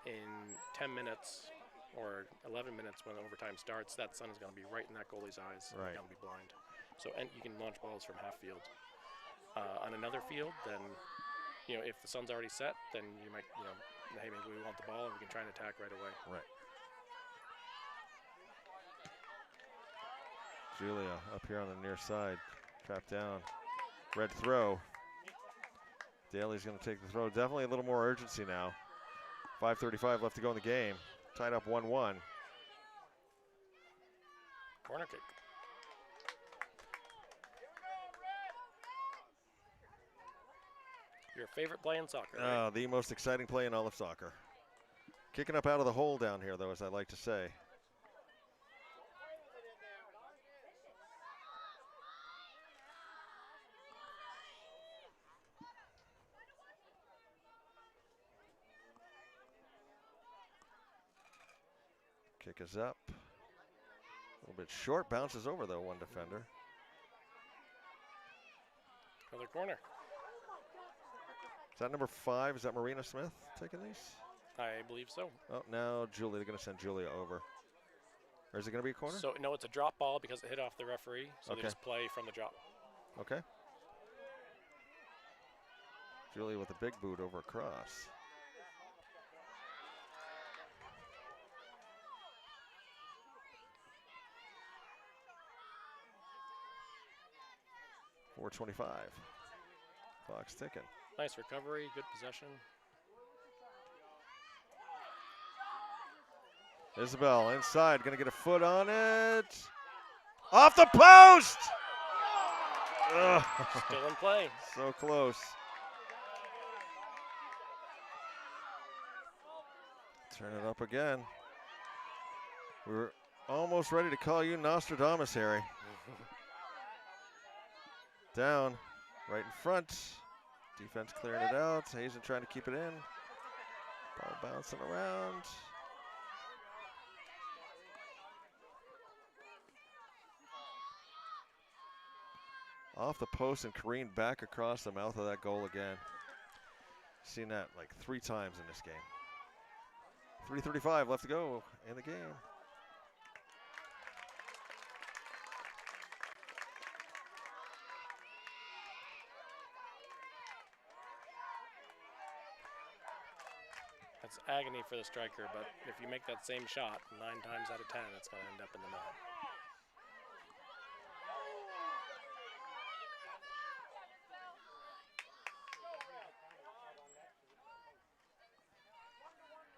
Speaker 2: in 10 minutes or 11 minutes when overtime starts, that sun is going to be right in that goalie's eyes. It's going to be blind. So and you can launch balls from half field. On another field, then if the sun's already set, then you might hey, maybe we want the ball and we can try and attack right away.
Speaker 1: Julia up here on the near side, trapped down. Red throw. Daly's going to take the throw. Definitely a little more urgency now. 5:35 left to go in the game. Tied up 1-1.
Speaker 2: Corner kick. Your favorite play in soccer, right?
Speaker 1: The most exciting play in all of soccer. Kicking up out of the hole down here, though, as I like to say. Kick is up. A little bit short, bounces over, though, one defender.
Speaker 2: Another corner.
Speaker 1: Is that number 5? Is that Marina Smith taking these?
Speaker 2: I believe so.
Speaker 1: Oh, now Julia. They're going to send Julia over. Or is it going to be a corner?
Speaker 2: So, no, it's a drop ball because it hit off the referee. So they just play from the drop.
Speaker 1: Okay. Julia with a big boot over across. .425. Clock's ticking.
Speaker 2: Nice recovery, good possession.
Speaker 1: Isabel inside, gonna get a foot on it. Off the post! Ugh.
Speaker 2: Still in play.
Speaker 1: So close. Turn it up again. We were almost ready to call you Nostradamus, Harry. Down, right in front. Defense clearing it out. Hazen trying to keep it in. Ball bouncing around. Off the post and careened back across the mouth of that goal again. Seen that like 3 times in this game. 3:35 left to go in the game.
Speaker 2: That's agony for the striker, but if you make that same shot 9 times out of 10, it's going to end up in the net.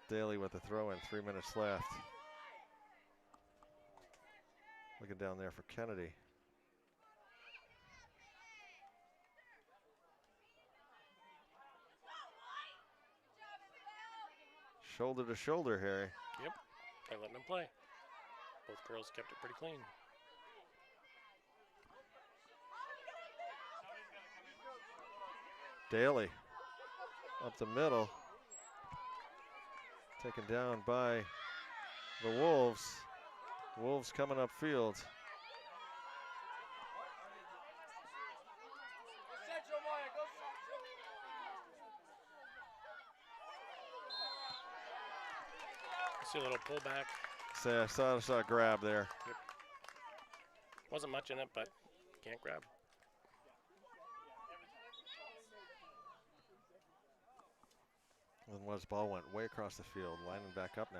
Speaker 1: Daly with the throw in, 3 minutes left. Looking down there for Kennedy. Shoulder to shoulder, Harry.
Speaker 2: Yep, they're letting them play. Both girls kept it pretty clean.
Speaker 1: Daly up the middle. Taken down by the Wolves. Wolves coming upfield.
Speaker 2: See a little pullback.
Speaker 1: I saw a grab there.
Speaker 2: Yep. Wasn't much in it, but can't grab.
Speaker 1: And was ball went way across the field, lining back up now.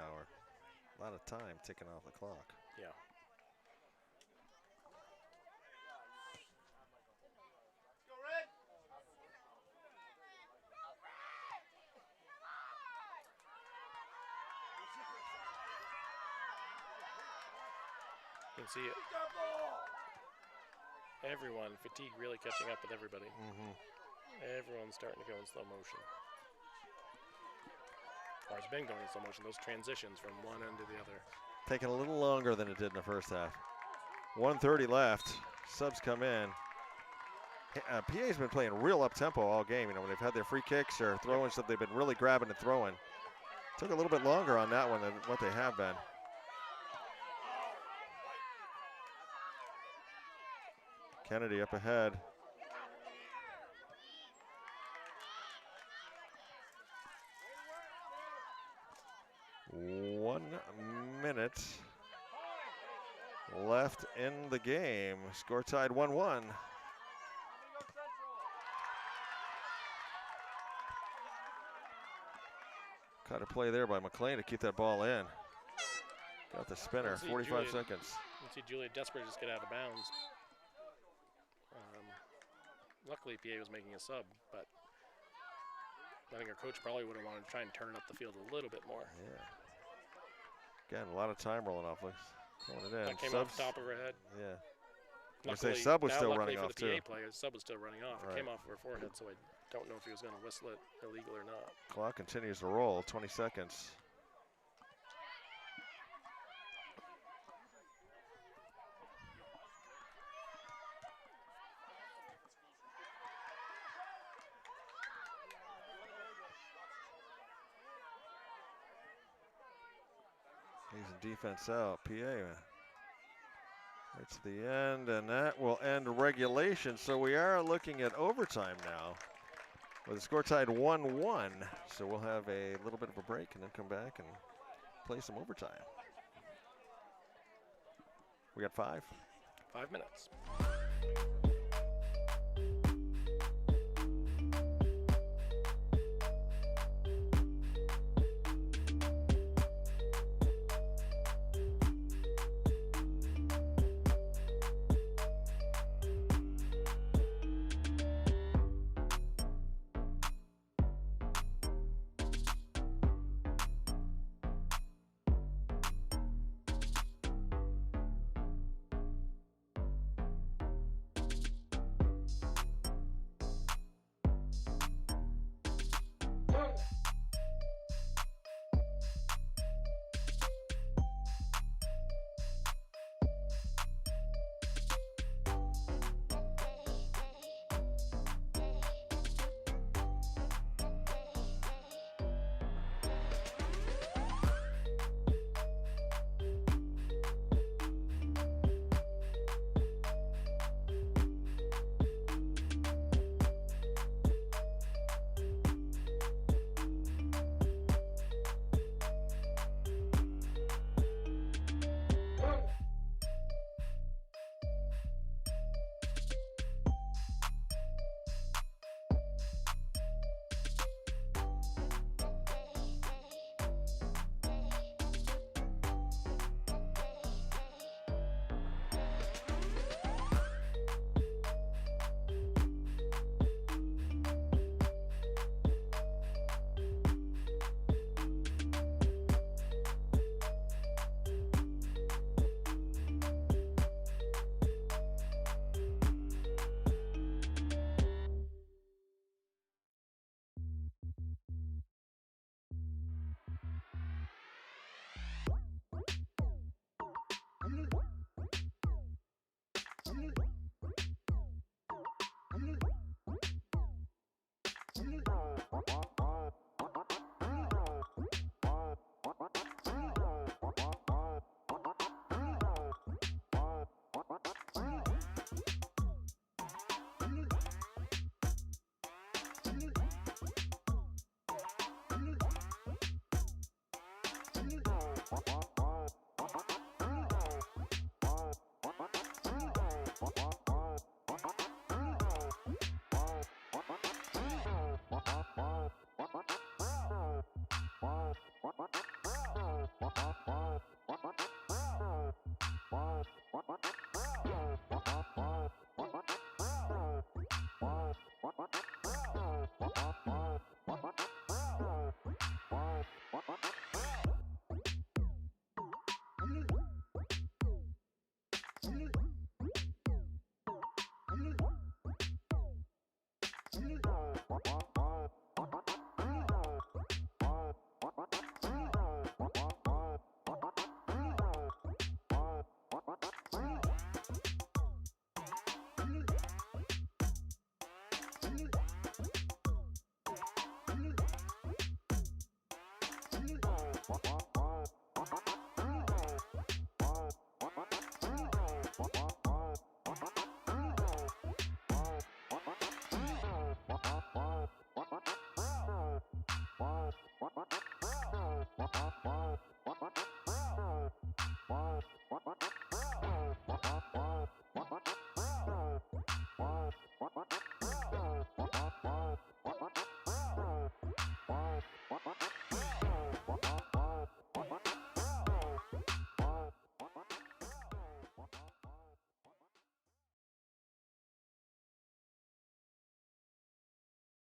Speaker 1: A lot of time ticking off the clock.
Speaker 2: Yeah. You can see it. Everyone, fatigue really catching up with everybody. Everyone's starting to go in slow motion. Or it's been going in slow motion, those transitions from one end to the other.
Speaker 1: Taking a little longer than it did in the first half. 1:30 left. Subs come in. PA's been playing real up-tempo all game. You know, when they've had their free kicks or throwing stuff, they've been really grabbing and throwing. Took a little bit longer on that one than what they have been. Kennedy up ahead. One minute left in the game. Score tied 1-1. Got a play there by McLean to keep that ball in. Got the spinner, 45 seconds.
Speaker 2: You see Julia desperate to just get out of bounds. Luckily, PA was making a sub, but I think our coach probably would have wanted to try and turn up the field a little bit more.
Speaker 1: Yeah. Again, a lot of time rolling off. Throwing it in.
Speaker 2: That came
Speaker 1: Subs,
Speaker 2: off the top of her head.
Speaker 1: Yeah.
Speaker 2: Luckily,
Speaker 1: sub was still running off
Speaker 2: for the
Speaker 1: too.
Speaker 2: PA player, sub was still running off.
Speaker 1: Right.
Speaker 2: It came off of her forehead, so I don't know if he was going to whistle it illegal or not.
Speaker 1: Clock continues to roll, 20 seconds. Hazen defense out, PA right to the end, and that will end regulation. So we are looking at overtime now with the score tied 1-1. So we'll have a little bit of a break and then come back and play some overtime. We got 5.
Speaker 2: 5 minutes.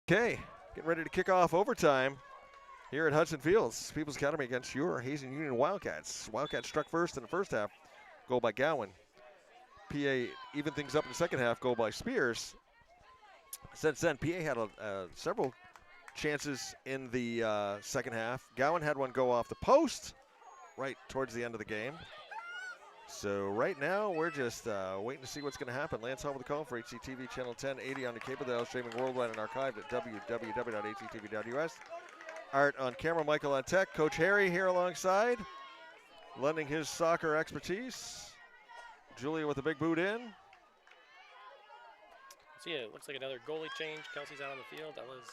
Speaker 1: Okay, getting ready to kick off overtime here at Hudson Fields. People's Academy against your Hazen Union Wildcats. Wildcats struck first in the first half, goal by Gowan. PA even things up in the second half, goal by Spears. Since then, PA had several chances in the second half. Gowan had one go off the post right towards the end of the game. So right now, we're just waiting to see what's going to happen. Lance Hall with the call for HCTV Channel 1080 on the cable. They're streaming worldwide and archived at www.hctv.us. Art on camera, Michael on tech. Coach Harry here alongside, lending his soccer expertise. Julia with a big boot in.
Speaker 2: See, it looks like another goalie change. Kelsey's out on the field. Ella's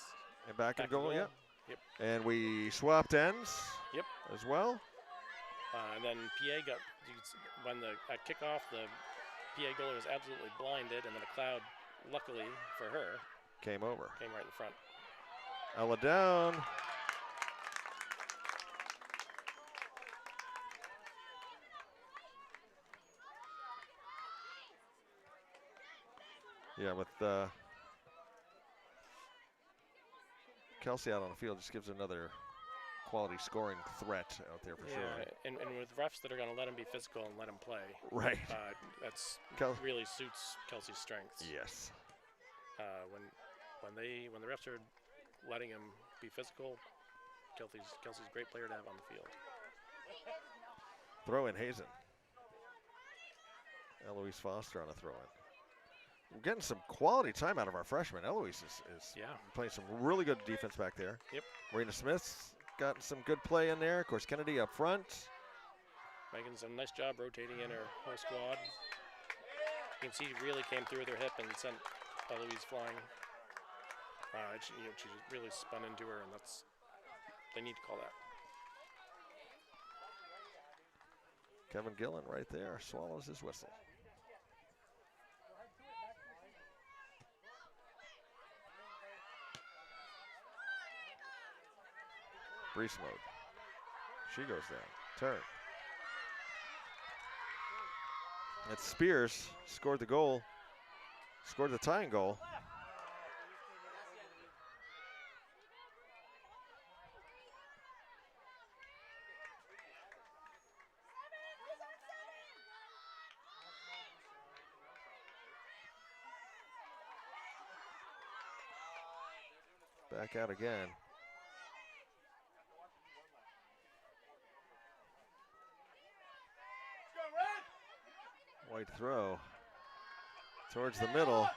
Speaker 1: And back in goal, yeah.
Speaker 2: Yep.
Speaker 1: And we swapped ends.
Speaker 2: Yep.
Speaker 1: As well.
Speaker 2: And then PA got, when at kickoff, the PA goalie was absolutely blinded, and then a cloud, luckily for her,
Speaker 1: came over.
Speaker 2: Came right in front.
Speaker 1: Ella down. Yeah, with Kelsey out on the field, just gives another quality scoring threat out there for sure.
Speaker 2: And with refs that are going to let him be physical and let him play.
Speaker 1: Right.
Speaker 2: That's really suits Kelsey's strengths.
Speaker 1: Yes.
Speaker 2: When the refs are letting him be physical, Kelsey's a great player to have on the field.
Speaker 1: Throw in Hazen. Eloise Foster on a throw in. We're getting some quality time out of our freshman. Eloise is playing some really good defense back there.
Speaker 2: Yep.
Speaker 1: Marina Smith's got some good play in there. Of course, Kennedy up front.
Speaker 2: Megan's done a nice job rotating in her whole squad. You can see she really came through with her hip and sent Eloise flying. She really spun into her, and they need to call that.
Speaker 1: Kevin Gillen right there swallows his whistle. Brees mode. She goes down. Turn. That's Spears. Scored the goal. Scored the tying goal. Back out again. White throw towards the middle.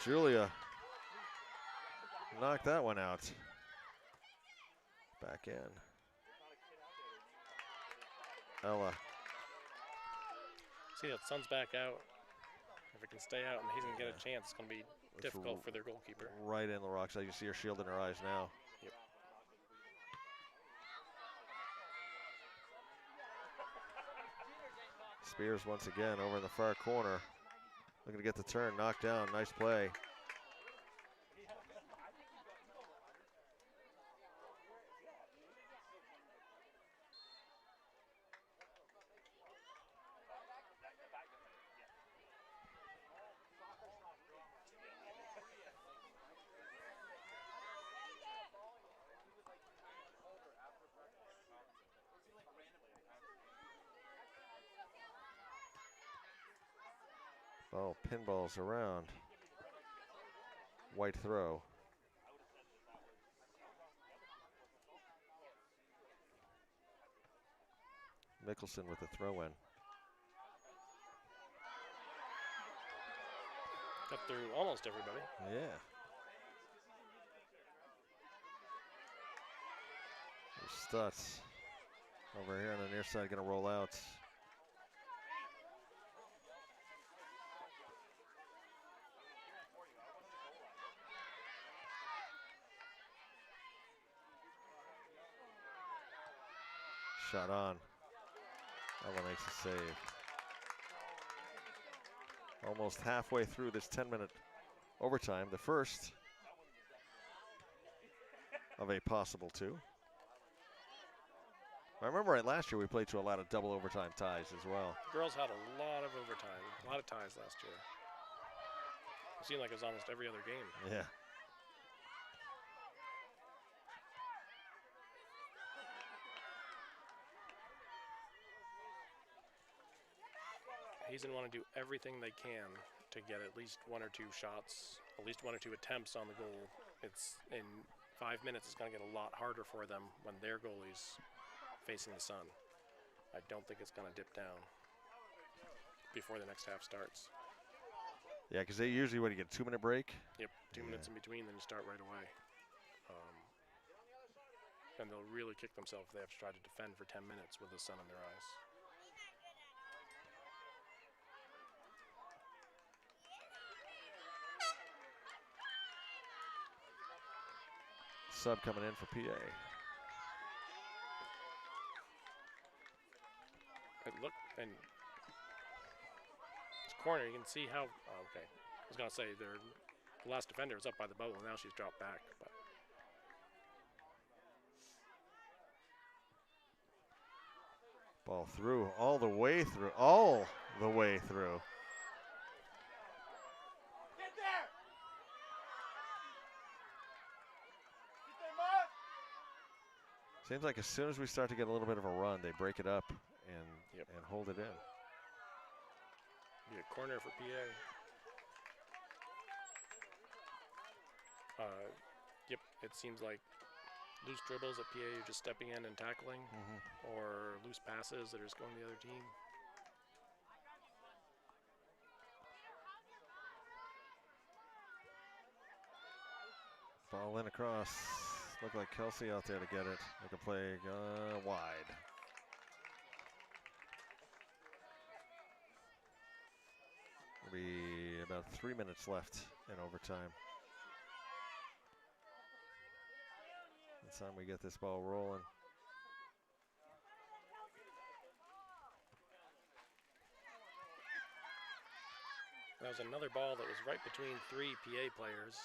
Speaker 1: Julia knocked that one out. Back in. Ella.
Speaker 2: See, that sun's back out. If it can stay out and he's going to get a chance, it's going to be difficult for their goalkeeper.
Speaker 1: Right in the rocks. You see her shield in her eyes now.
Speaker 2: Yep.
Speaker 1: Spears once again over in the far corner. Looking to get the turn, knocked down, nice play. Ball pinballs around. White throw. Mickelson with the throw in.
Speaker 2: Got through almost everybody.
Speaker 1: Yeah. Stutz over here on the near side, going to roll out. Shot on. Ella makes a save. Almost halfway through this 10-minute overtime, the first of a possible two. I remember right last year we played to a lot of double overtime ties as well.
Speaker 2: The girls had a lot of overtime, a lot of ties last year. It seemed like it was almost every other game.
Speaker 1: Yeah.
Speaker 2: Hazen want to do everything they can to get at least 1 or 2 shots, at least 1 or 2 attempts on the goal. It's in 5 minutes, it's going to get a lot harder for them when their goalie's facing the sun. I don't think it's going to dip down before the next half starts.
Speaker 1: Yeah, because they usually, what, you get a 2-minute break?
Speaker 2: Yep, 2 minutes in between, then you start right away. And they'll really kick themselves if they have to try to defend for 10 minutes with the sun in their eyes.
Speaker 1: Sub coming in for PA.
Speaker 2: Look, and it's corner. You can see how. Oh, okay, I was gonna say the last defender was up by the bubble. Now she's dropped back. But
Speaker 1: Ball through, all the way through, all the way through.
Speaker 3: Get there! Get there, Mark!
Speaker 1: Seems like as soon as we start to get a little bit of a run, they break it up and and hold it in.
Speaker 2: Be a corner for PA. Yep, it seems like loose dribbles at PA are just stepping in and tackling, or loose passes that are just going to the other team.
Speaker 1: Ball in across. Looked like Kelsey out there to get it. They can play wide. Will be about 3 minutes left in overtime. It's time we get this ball rolling.
Speaker 2: That was another ball that was right between 3 PA players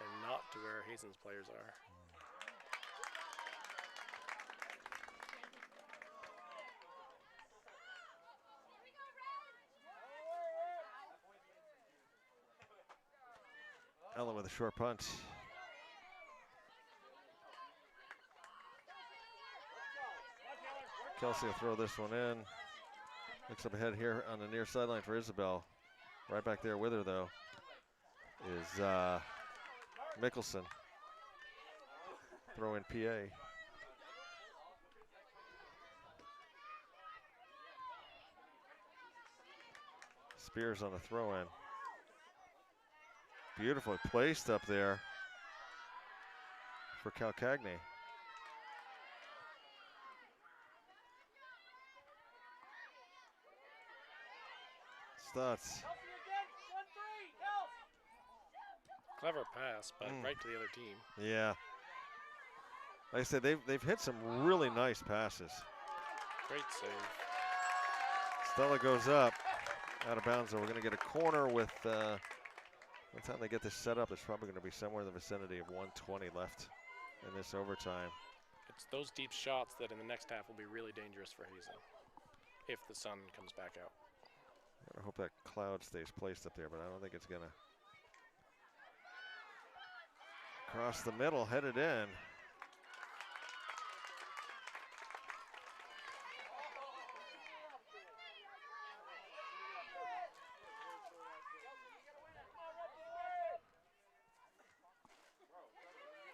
Speaker 2: and not to where Hazen's players are.
Speaker 1: Ella with a short punt. Kelsey will throw this one in. Looks up ahead here on the near sideline for Isabel. Right back there with her, though, is Mickelson. Throw in PA. Spears on the throw in. Beautifully placed up there for Calcagni. Stutz.
Speaker 2: Clever pass, but right to the other team.
Speaker 1: Yeah. Like I said, they've hit some really nice passes.
Speaker 2: Great save.
Speaker 1: Stella goes up, out of bounds, so we're going to get a corner with, by the time they get this set up, it's probably going to be somewhere in the vicinity of 120 left in this overtime.
Speaker 2: It's those deep shots that in the next half will be really dangerous for Hazen if the sun comes back out.
Speaker 1: I hope that cloud stays placed up there, but I don't think it's going to. Across the middle, headed in.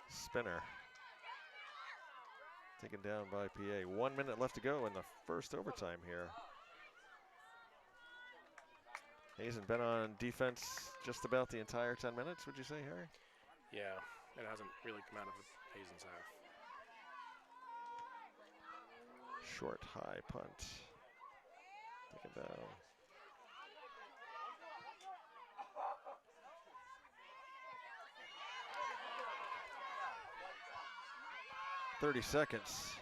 Speaker 1: Spinner. Taken down by PA. 1 minute left to go in the first overtime here. Hazen been on defense just about the entire 10 minutes, would you say, Harry?
Speaker 2: Yeah, it hasn't really come out of Hazen's half.
Speaker 1: Short, high punt. Taken down. .30 seconds.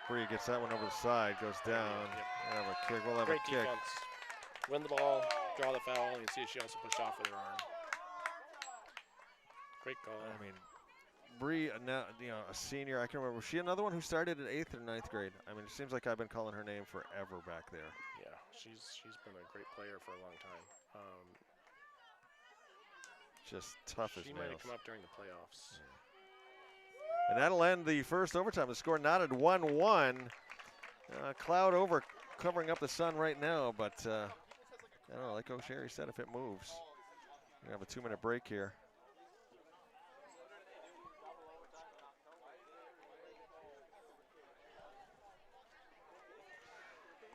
Speaker 1: Bree gets that one over the side, goes down. We'll have a kick. We'll have
Speaker 2: Great
Speaker 1: a kick.
Speaker 2: defense. Win the ball, draw the foul. You see she also pushed off with her arm. Great call.
Speaker 1: I mean, Bree, now a senior. I can remember. Was she another one who started in 8th or 9th grade? I mean, it seems like I've been calling her name forever back there.
Speaker 2: Yeah, she's been a great player for a long time.
Speaker 1: Just tough as nails.
Speaker 2: She might have come up during the playoffs.
Speaker 1: Yeah. And that'll end the first overtime. The score not at 1-1. Cloud over covering up the sun right now, but I don't know, like Coach Harry said, if it moves, we're going to have a 2-minute break here.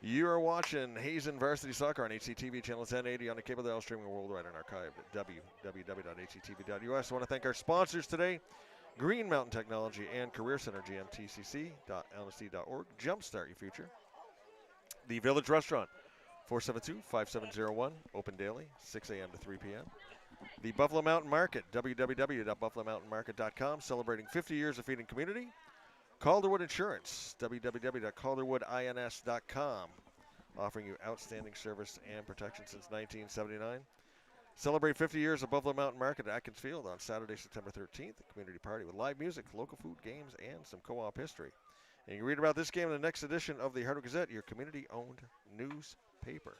Speaker 1: You are watching Hazen Varsity Soccer on HCTV channel 1080 on the cable dial, streaming worldwide and archived at www.hctv.us. I want to thank our sponsors today, Green Mountain Technology and Career Center, gmtcc.lsd.org. Jumpstart your future. The Village Restaurant, 472-5701, open daily, 6 a.m. to 3 p.m. The Buffalo Mountain Market, www.buffalomountainmarket.com, celebrating 50 years of feeding community. Calderwood Insurance, www.calderwoodins.com, offering you outstanding service and protection since 1979. Celebrate 50 years of Buffalo Mountain Market at Atkins Field on Saturday, September 13th, a community party with live music, local food, games, and some co-op history. And you can read about this game in the next edition of the Hardwick Gazette, your community-owned newspaper.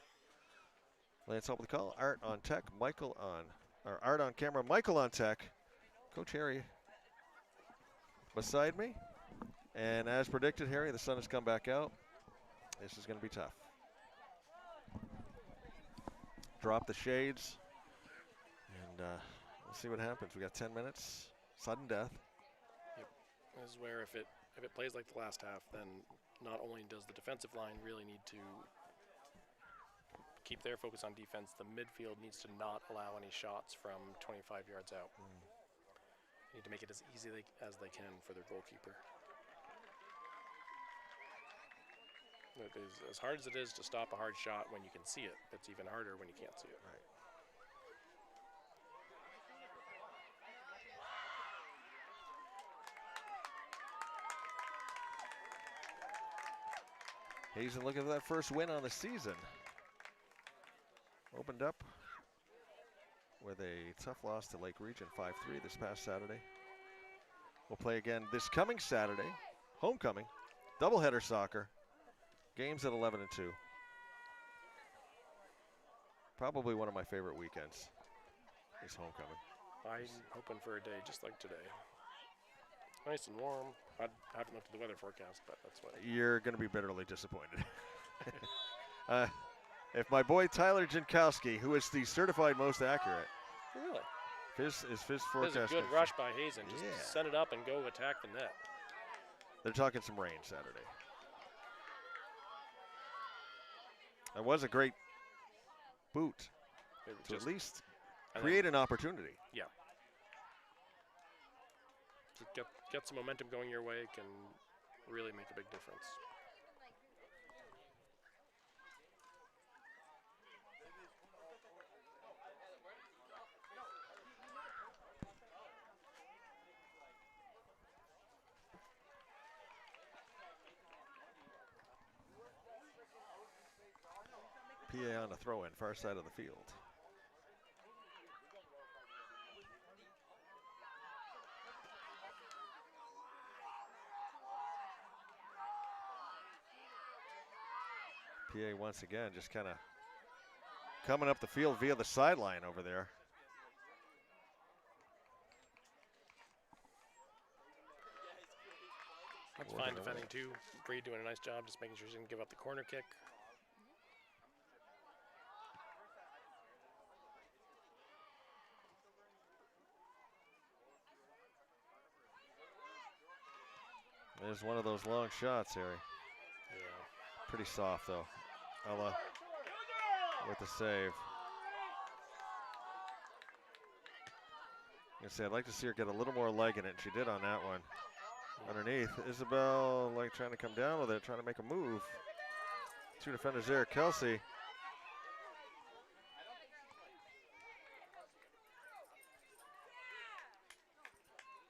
Speaker 1: Lance Hope with the call, Art on tech, Art on camera, Michael on tech. Coach Harry beside me. And as predicted, Harry, the sun has come back out. This is going to be tough. Drop the shades, and we'll see what happens. We got 10 minutes, sudden death.
Speaker 2: Yep. This is where if it plays like the last half, then not only does the defensive line really need to keep their focus on defense, the midfield needs to not allow any shots from 25 yards out. They need to make it as easy as they can for their goalkeeper. As hard as it is to stop a hard shot when you can see it, it's even harder when you can't see it.
Speaker 1: Right. Hazen looking for that first win on the season. Opened up with a tough loss to Lake Region 5-3 this past Saturday. We'll play again this coming Saturday, homecoming, doubleheader soccer. Games at 11 and 2. Probably one of my favorite weekends is homecoming.
Speaker 2: I'm hoping for a day just like today. Nice and warm. I haven't looked at the weather forecast, but that's what.
Speaker 1: You're going to be bitterly disappointed. If my boy Tyler Jankowski, who is the certified most accurate.
Speaker 2: Really?
Speaker 1: His forecast.
Speaker 2: This is a good rush by Hazen. Just set it up and go attack the net.
Speaker 1: They're talking some rain Saturday. That was a great boot to at least create an opportunity.
Speaker 2: Yeah. To get some momentum going your way can really make a big difference.
Speaker 1: PA on the throw-in, far side of the field. PA once again just kind of coming up the field via the sideline over there.
Speaker 2: That's fine defending too. Bree doing a nice job just making sure she didn't give up the corner kick.
Speaker 1: There's one of those long shots, Harry.
Speaker 2: Yeah.
Speaker 1: Pretty soft, though. Ella with the save. I'd like to see her get a little more leg in it, and she did on that one. Underneath, Isabel trying to come down with it, trying to make a move. Two defenders there, Kelsey.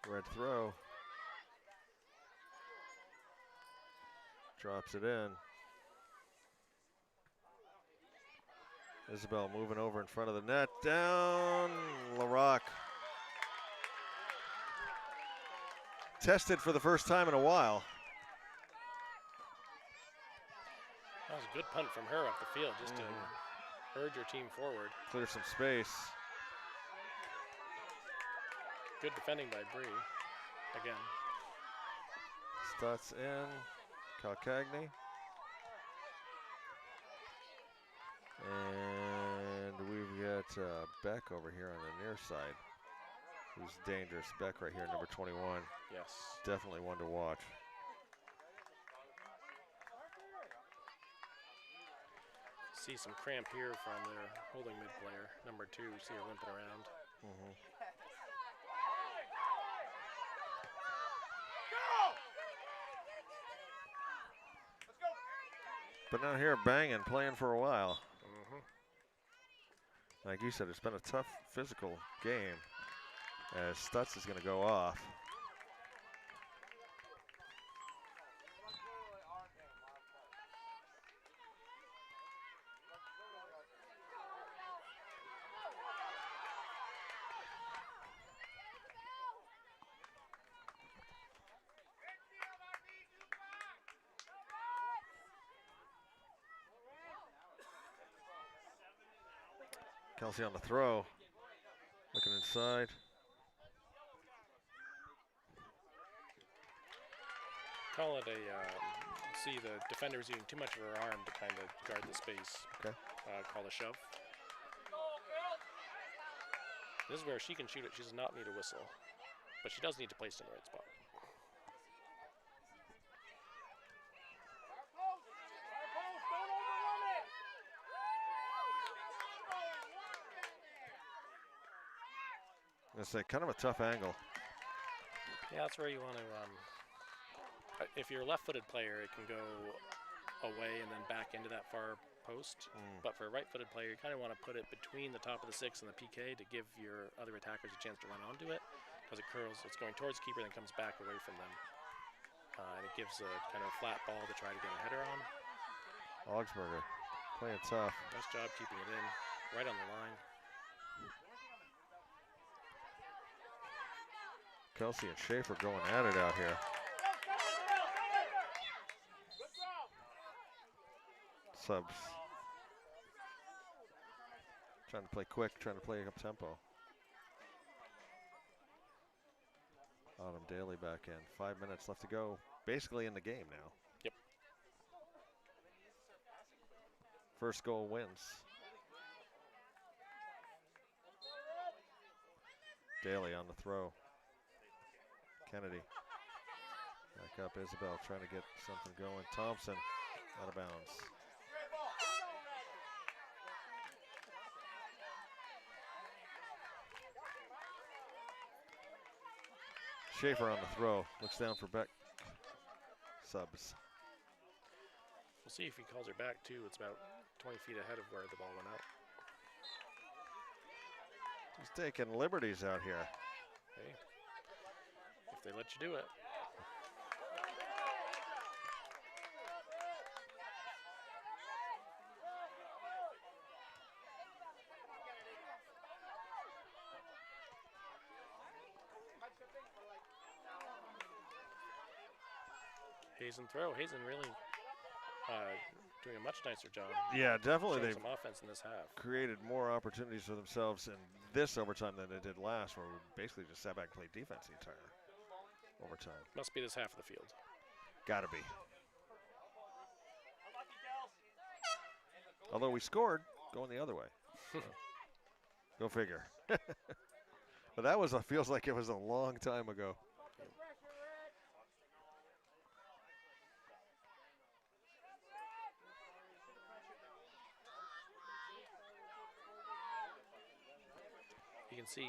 Speaker 1: Red throw. Drops it in. Isabel moving over in front of the net. Down, LaRock. tested for the first time in a while.
Speaker 2: That was a good punt from her up the field, just to urge her team forward.
Speaker 1: Clear some space.
Speaker 2: Good defending by Bree, again.
Speaker 1: Stutz in, Calcagni. And we've got Beck over here on the near side, who's dangerous. Beck right here, number 21.
Speaker 2: Yes.
Speaker 1: Definitely one to watch.
Speaker 2: See some cramp here from their holding mid player, number 2. See her limping around.
Speaker 1: But now here banging, playing for a while. Like you said, it's been a tough physical game as Stutz is going to go off. Kelsey on the throw, looking inside.
Speaker 2: Call it a, see the defender was using too much of her arm to kind of guard the space.
Speaker 1: Okay.
Speaker 2: Call a shove. This is where she can shoot it. She does not need a whistle, but she does need to place it in the right spot.
Speaker 1: I'm going to say kind of a tough angle.
Speaker 2: Yeah, that's where you want to, if you're a left-footed player, it can go away and then back into that far post. But for a right-footed player, you kind of want to put it between the top of the 6 and the PK to give your other attackers a chance to run onto it, because it curls, it's going towards the keeper, then comes back away from them. And it gives a kind of flat ball to try to get a header on.
Speaker 1: Augsburger playing tough.
Speaker 2: Nice job keeping it in, right on the line.
Speaker 1: Kelsey and Schaefer going at it out here. Subs. Trying to play quick, trying to play up tempo. Autumn Daly back in. 5 minutes left to go. Basically in the game now.
Speaker 2: Yep.
Speaker 1: First goal wins. Daly on the throw. Kennedy. Back up Isabel trying to get something going. Thompson out of bounds. Schaefer on the throw. Looks down for Beck. Subs.
Speaker 2: We'll see if he calls her back too. It's about 20 feet ahead of where the ball went out.
Speaker 1: He's taking liberties out here.
Speaker 2: Hey, if they let you do it. Hazen throw. Hazen really doing a much nicer job.
Speaker 1: Yeah, definitely.
Speaker 2: Showing
Speaker 1: They've
Speaker 2: some offense in this half.
Speaker 1: created more opportunities for themselves in this overtime than they did last, where we basically just sat back and played defense the entire overtime.
Speaker 2: Must be this half of the field.
Speaker 1: Gotta be. Although we scored going the other way. So, go figure. But that was feels like it was a long time ago.
Speaker 2: You can see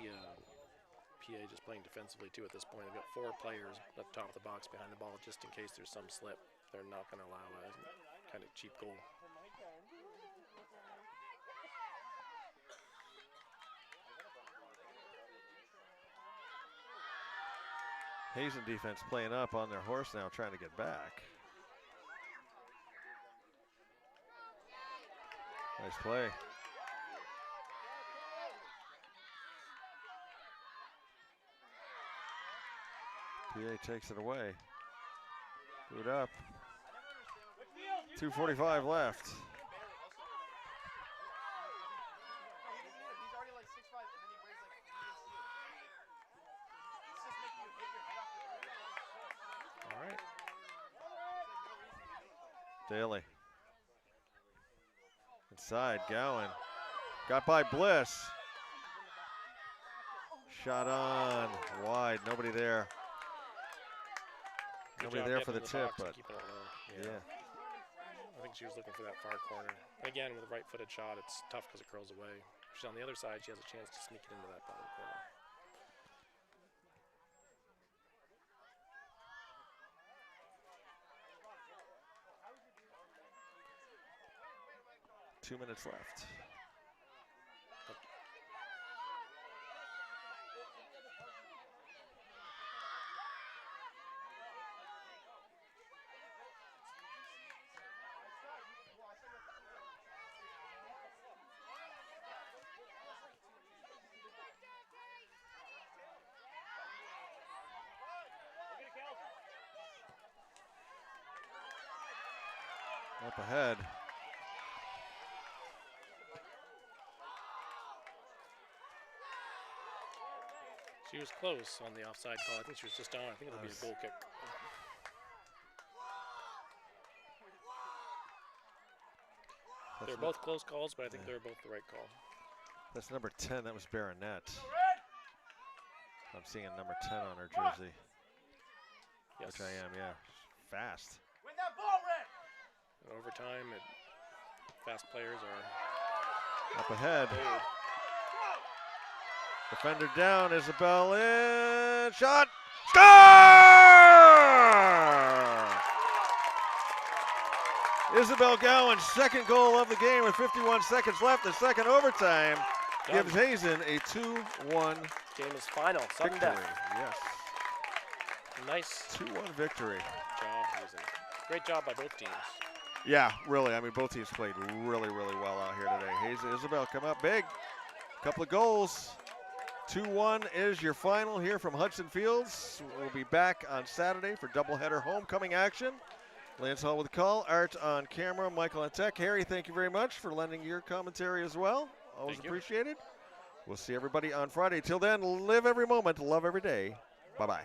Speaker 2: PA just playing defensively too at this point. They've got 4 players at the top of the box behind the ball just in case there's some slip. They're not going to allow a kind of cheap goal.
Speaker 1: Hazen defense playing up on their horse now, trying to get back. Nice play. PA takes it away. Boot up. 2:45 left. All right. Daly. Inside, Gowan. Got by Bliss. Shot on, wide, nobody there. Nobody there for the tip, but yeah.
Speaker 2: I think she was looking for that far corner. Again, with a right-footed shot, it's tough because it curls away. If she's on the other side, she has a chance to sneak it into that bottom corner.
Speaker 1: Two minutes left. Up ahead.
Speaker 2: She was close on the offside call. I think she was just on. I think it'll be a goal kick. They're both close calls, but I think they're both the right call.
Speaker 1: That's number 10. That was Baronet. I'm seeing a number 10 on her jersey.
Speaker 2: Yes.
Speaker 1: Which I am, yeah. Fast.
Speaker 3: Win that ball, Red!
Speaker 2: In overtime, fast players are
Speaker 1: up ahead.
Speaker 2: paid.
Speaker 1: Defender down, Isabel in, shot, score! Isabel Gowan's second goal of the game with 51 seconds left. The second overtime gives Hazen a 2-1
Speaker 2: game is final. Sudden
Speaker 1: victory.
Speaker 2: death.
Speaker 1: Yes.
Speaker 2: Nice
Speaker 1: 2-1 victory.
Speaker 2: job, Hazen. Great job by both teams.
Speaker 1: Yeah, really. I mean, both teams played really, really well out here today. Hazen, Isabel come up big. Couple of goals. 2-1 is your final here from Hudson Fields. We'll be back on Saturday for doubleheader homecoming action. Lance Hall with the call. Art on camera. Michael on tech. Harry, thank you very much for lending your commentary as well. Always appreciated. We'll see everybody on Friday. Till then, live every moment, love every day. Bye-bye.